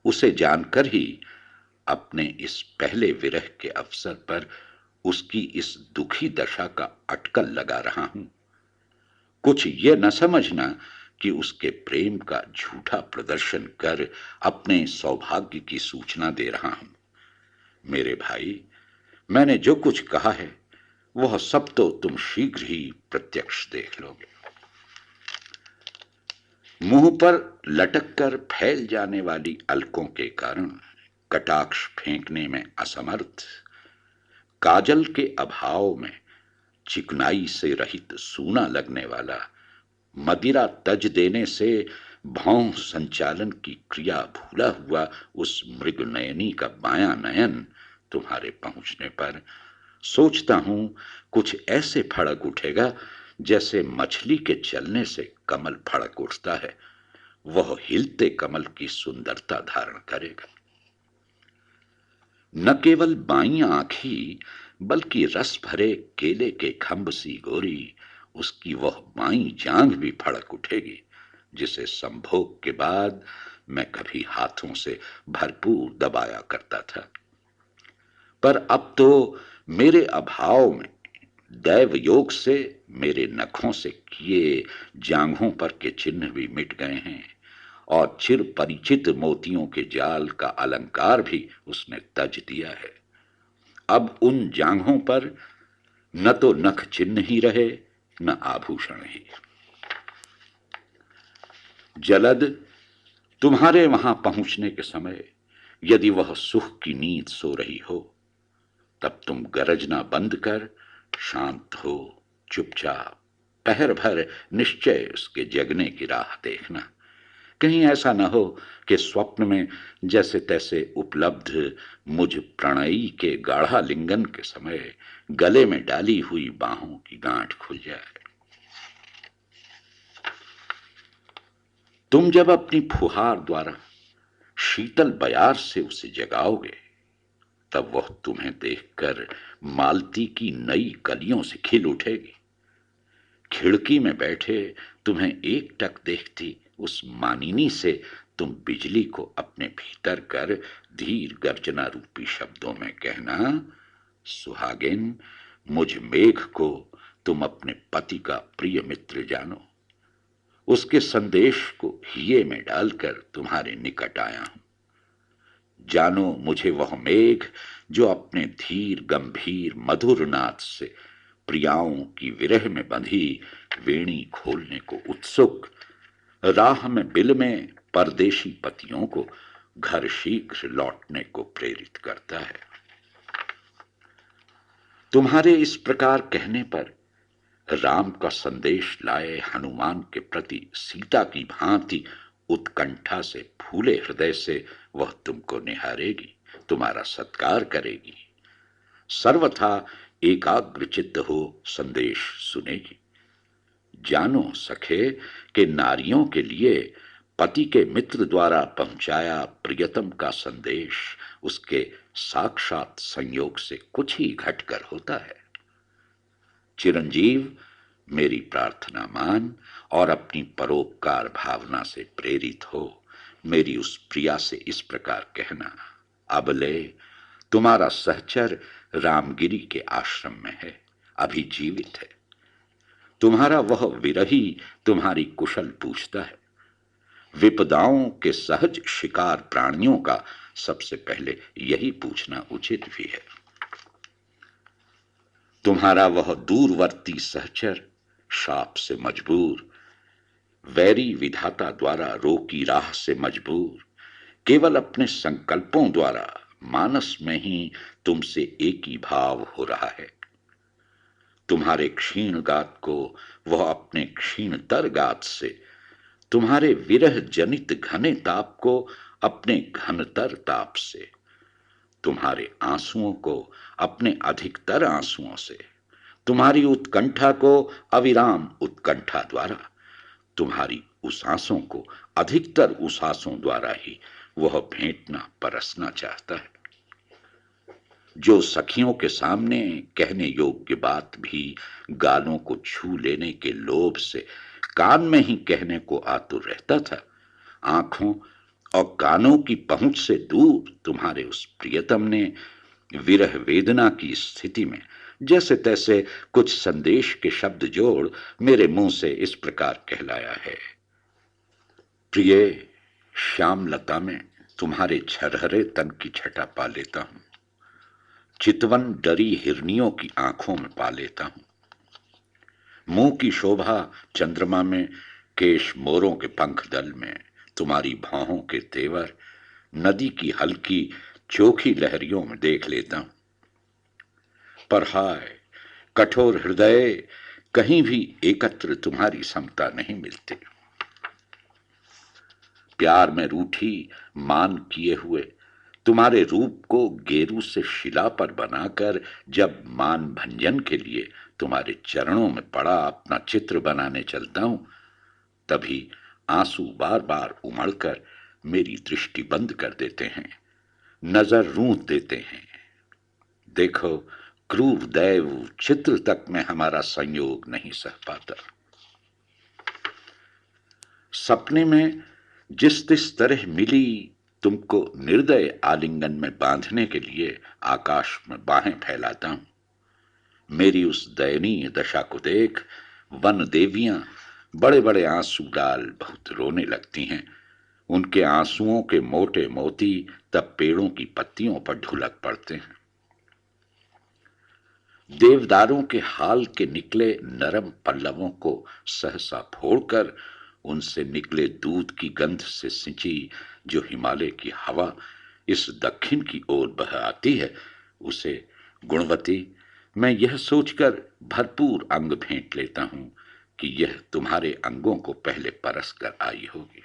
उसे जानकर ही अपने इस पहले विरह के अवसर पर उसकी इस दुखी दशा का अटकल लगा रहा हूं। कुछ ये न समझना कि उसके प्रेम का झूठा प्रदर्शन कर अपने सौभाग्य की सूचना दे रहा हूं। मेरे भाई, मैंने जो कुछ कहा है वह सब तो तुम शीघ्र ही प्रत्यक्ष देख लोगे। मुंह पर लटक कर फैल जाने वाली अलकों के कारण कटाक्ष फेंकने में असमर्थ, काजल के अभाव में चिकनाई से रहित सूना लगने वाला, मदिरा तज देने से भौं संचालन की क्रिया भूला हुआ उस मृगनयनी का बायां नयन तुम्हारे पहुंचने पर सोचता हूं कुछ ऐसे फड़क उठेगा जैसे मछली के चलने से कमल फड़क उठता है। वह हिलते कमल की सुंदरता धारण करेगा। न केवल बाईं आंखी बल्कि रस भरे केले के खंभ सी गोरी, उसकी वह बाईं जांघ भी फड़क उठेगी जिसे संभोग के बाद मैं कभी हाथों से भरपूर दबाया करता था। पर अब तो मेरे अभाव में दैव योग से मेरे नखों से किए जांघों पर के चिन्ह भी मिट गए हैं और चिर परिचित मोतियों के जाल का अलंकार भी उसने तज दिया है। अब उन जांघों पर न तो नख चिन्ह ही रहे न आभूषण ही। जलद, तुम्हारे वहां पहुंचने के समय यदि वह सुख की नींद सो रही हो तब तुम गरजना बंद कर शांत हो चुपचाप पहर भर निश्चय उसके जगने की राह देखना। कहीं ऐसा न हो कि स्वप्न में जैसे तैसे उपलब्ध मुझ प्रणयी के गाढ़ा लिंगन के समय गले में डाली हुई बाहों की गांठ खुल जाए। तुम जब अपनी फुहार द्वारा शीतल बयार से उसे जगाओगे तब वह तुम्हें देखकर मालती की नई कलियों से खिल उठेगी। खिड़की में बैठे तुम्हें एकटक देखती उस मानिनी से तुम बिजली को अपने भीतर कर धीर गर्जना रूपी शब्दों में कहना, सुहागिन, मुझ मेघ को तुम अपने पति का प्रिय मित्र जानो। उसके संदेश को हिये में डालकर तुम्हारे निकट आया हूं। जानो मुझे वह मेघ जो अपने धीर गंभीर मधुर नाद से प्रियाओं की विरह में बंधी वेणी खोलने को उत्सुक, राह में बिल में परदेशी पतियों को घर शीघ्र लौटने को प्रेरित करता है। तुम्हारे इस प्रकार कहने पर राम का संदेश लाए हनुमान के प्रति सीता की भांति उत्कंठा से फूले हृदय से वह तुमको निहारेगी, तुम्हारा सत्कार करेगी, सर्वथा एकाग्र चित्त हो संदेश सुनेगी। जानो सखे कि नारियों के लिए पति के मित्र द्वारा पहुंचाया प्रियतम का संदेश उसके साक्षात संयोग से कुछ ही घटकर होता है। चिरंजीव, मेरी प्रार्थना मान और अपनी परोपकार भावना से प्रेरित हो मेरी उस प्रिया से इस प्रकार कहना, अबले तुम्हारा सहचर रामगिरी के आश्रम में है, अभी जीवित है। तुम्हारा वह विरही तुम्हारी कुशल पूछता है। विपदाओं के सहज शिकार प्राणियों का सबसे पहले यही पूछना उचित भी है। तुम्हारा वह दूरवर्ती सहचर शाप से मजबूर, वैरी विधाता द्वारा रोकी राह से मजबूर, केवल अपने संकल्पों द्वारा मानस में ही तुमसे एक ही भाव हो रहा है। तुम्हारे क्षीण गात को वह अपने क्षीणतर गात से, तुम्हारे विरह जनित घने ताप को अपने घनतर ताप से, तुम्हारे आंसुओं को अपने अधिकतर आंसुओं से, तुम्हारी उत्कंठा को अविराम उत्कंठा द्वारा, तुम्हारी उसासों को अधिकतर उसासों द्वारा ही वह भेंटना परसना चाहता है। जो सखियों के सामने कहने योग्य बात भी गालों को छू लेने के लोभ से कान में ही कहने को आतुर रहता था, आंखों और कानों की पहुंच से दूर तुम्हारे उस प्रियतम ने विरह वेदना की स्थिति में जैसे तैसे कुछ संदेश के शब्द जोड़ मेरे मुंह से इस प्रकार कहलाया है। प्रिय, श्यामलता में तुम्हारे झरहरे तन की छटा पा लेता हूं, चितवन डरी हिरनियों की आंखों में पा लेता हूं, मुंह की शोभा चंद्रमा में, केश मोरों के पंख दल में, तुम्हारी भौहों के तेवर नदी की हल्की चोखी लहरियों में देख लेता हूं। पर हाय, कठोर हृदय, कहीं भी एकत्र तुम्हारी समता नहीं मिलती। प्यार में रूठी मान किए हुए तुम्हारे रूप को गेरू से शिला पर बनाकर जब मान भंजन के लिए तुम्हारे चरणों में पड़ा अपना चित्र बनाने चलता हूं, तभी आंसू बार बार उमड़कर मेरी दृष्टि बंद कर देते हैं, नजर रूंध देते हैं। देखो, क्रूर दैव चित्र तक में हमारा संयोग नहीं सह पाता। सपने में जिस तिस तरह मिली तुमको निर्दय आलिंगन में बांधने के लिए आकाश में बाहें फैलाता हूं। मेरी उस दयनीय दशा को देख वन देवियां बड़े बड़े आंसू डाल बहुत रोने लगती हैं। उनके आंसुओं के मोटे मोती तब पेड़ों की पत्तियों पर ढुलक पड़ते हैं। देवदारों के हाल के निकले नरम पल्लवों को सहसा फोड़कर उनसे निकले दूध की गंध से सिंची जो हिमालय की हवा इस दक्षिण की ओर बह आती है, उसे गुणवती मैं यह सोचकर भरपूर अंग फेंट लेता हूं कि यह तुम्हारे अंगों को पहले परस कर आई होगी।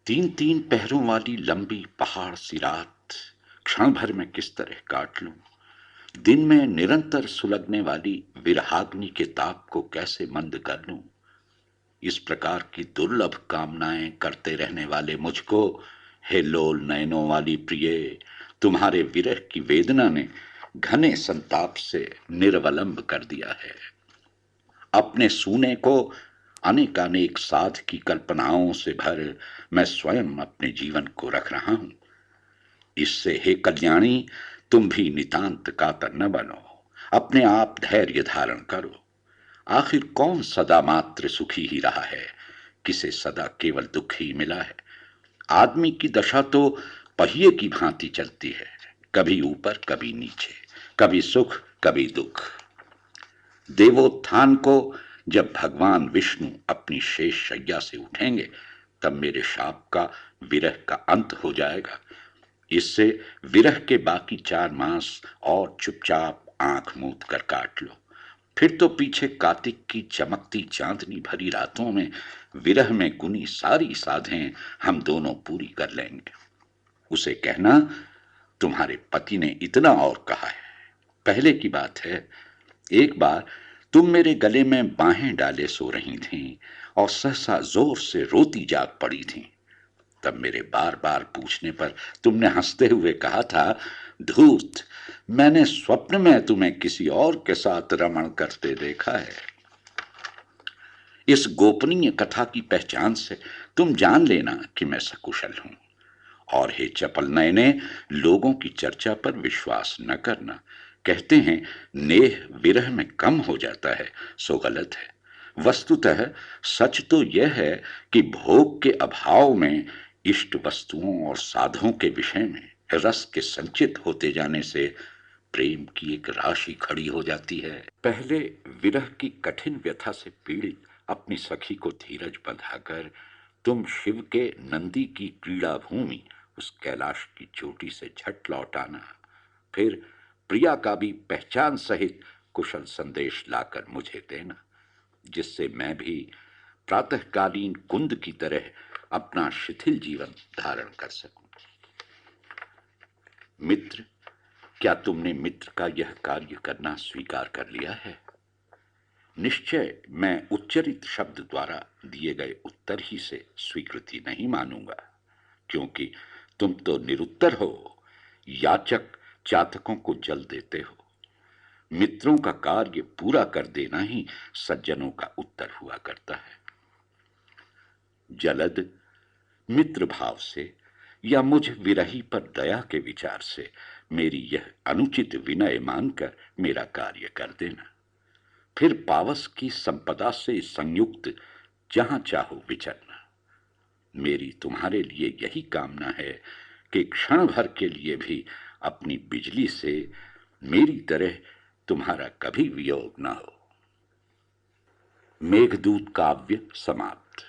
तीन तीन पहरों वाली लंबी पहाड़ सी रात क्षण भर में किस तरह काट लूं, दिन में निरंतर सुलगने वाली विरहाग्नि के ताप को कैसे मंद कर लूं। इस प्रकार की दुर्लभ कामनाएं करते रहने वाले मुझको, हे लोल नयनों वाली प्रिय, तुम्हारे विरह की वेदना ने घने संताप से निर्वलंब कर दिया है। अपने सूने को अनेकानेक साध की कल्पनाओं से भर मैं स्वयं अपने जीवन को रख रहा हूं। इससे हे कल्याणी, तुम भी नितांत कातर न बनो, अपने आप धैर्य धारण करो। आखिर कौन सदा मात्र सुखी ही रहा है, किसे सदा केवल दुख ही मिला है। आदमी की दशा तो पहिए की भांति चलती है, कभी ऊपर कभी नीचे, कभी सुख कभी दुख। देवोत्थान को जब भगवान विष्णु अपनी शेष शैया से उठेंगे, तब मेरे शाप का विरह का अंत हो जाएगा। इससे विरह के बाकी 4 मास और चुपचाप आंख मूंद कर काट लो। फिर तो पीछे कार्तिक की चमकती चांदनी भरी रातों में विरह में गुनी सारी साधें हम दोनों पूरी कर लेंगे। उसे कहना, तुम्हारे पति ने इतना और कहा है। पहले की बात है, एक बार तुम मेरे गले में बाहें डाले सो रही थीं और सहसा जोर से रोती जाग पड़ी थीं। तब मेरे बार बार पूछने पर तुमने हंसते हुए कहा था, धूर्त, मैंने स्वप्न में तुम्हें किसी और के साथ रमण करते देखा है। इस गोपनीय कथा की पहचान से तुम जान लेना कि मैं सकुशल हूं। और हे चपल नयने, लोगों की चर्चा पर विश्वास न करना। कहते हैं नेह विरह में कम हो जाता है, सो गलत है। वस्तुतः सच तो यह है कि भोग के अभाव में इष्ट वस्तुओं और साधों के विषय में रस के संचित होते जाने से प्रेम की एक राशि खड़ी हो जाती है। पहले विरह की कठिन व्यथा से पीड़ित अपनी सखी को धीरज बंधाकर तुम शिव के नंदी की क्रीड़ा भूमि उस कैलाश की चोटी से झट लौट आना। फिर प्रिया का भी पहचान सहित कुशल संदेश लाकर मुझे देना, जिससे मैं भी प्रातःकालीन कुंद की तरह अपना शिथिल जीवन धारण कर सकूं। मित्र, क्या तुमने मित्र का यह कार्य करना स्वीकार कर लिया है? निश्चय मैं उच्चरित शब्द द्वारा दिए गए उत्तर ही से स्वीकृति नहीं मानूंगा, क्योंकि तुम तो निरुत्तर हो, याचक चातकों को जल देते हो। मित्रों का कार्य पूरा कर देना ही सज्जनों का उत्तर हुआ करता है। जलद मित्र भाव से या मुझ विरही पर दया के विचार से मेरी यह अनुचित विनय मानकर मेरा कार्य कर देना। फिर पावस की संपदा से संयुक्त जहां चाहो विचरना। मेरी तुम्हारे लिए यही कामना है कि क्षण भर के लिए भी अपनी बिजली से मेरी तरह तुम्हारा कभी वियोग न हो। मेघदूत काव्य समाप्त।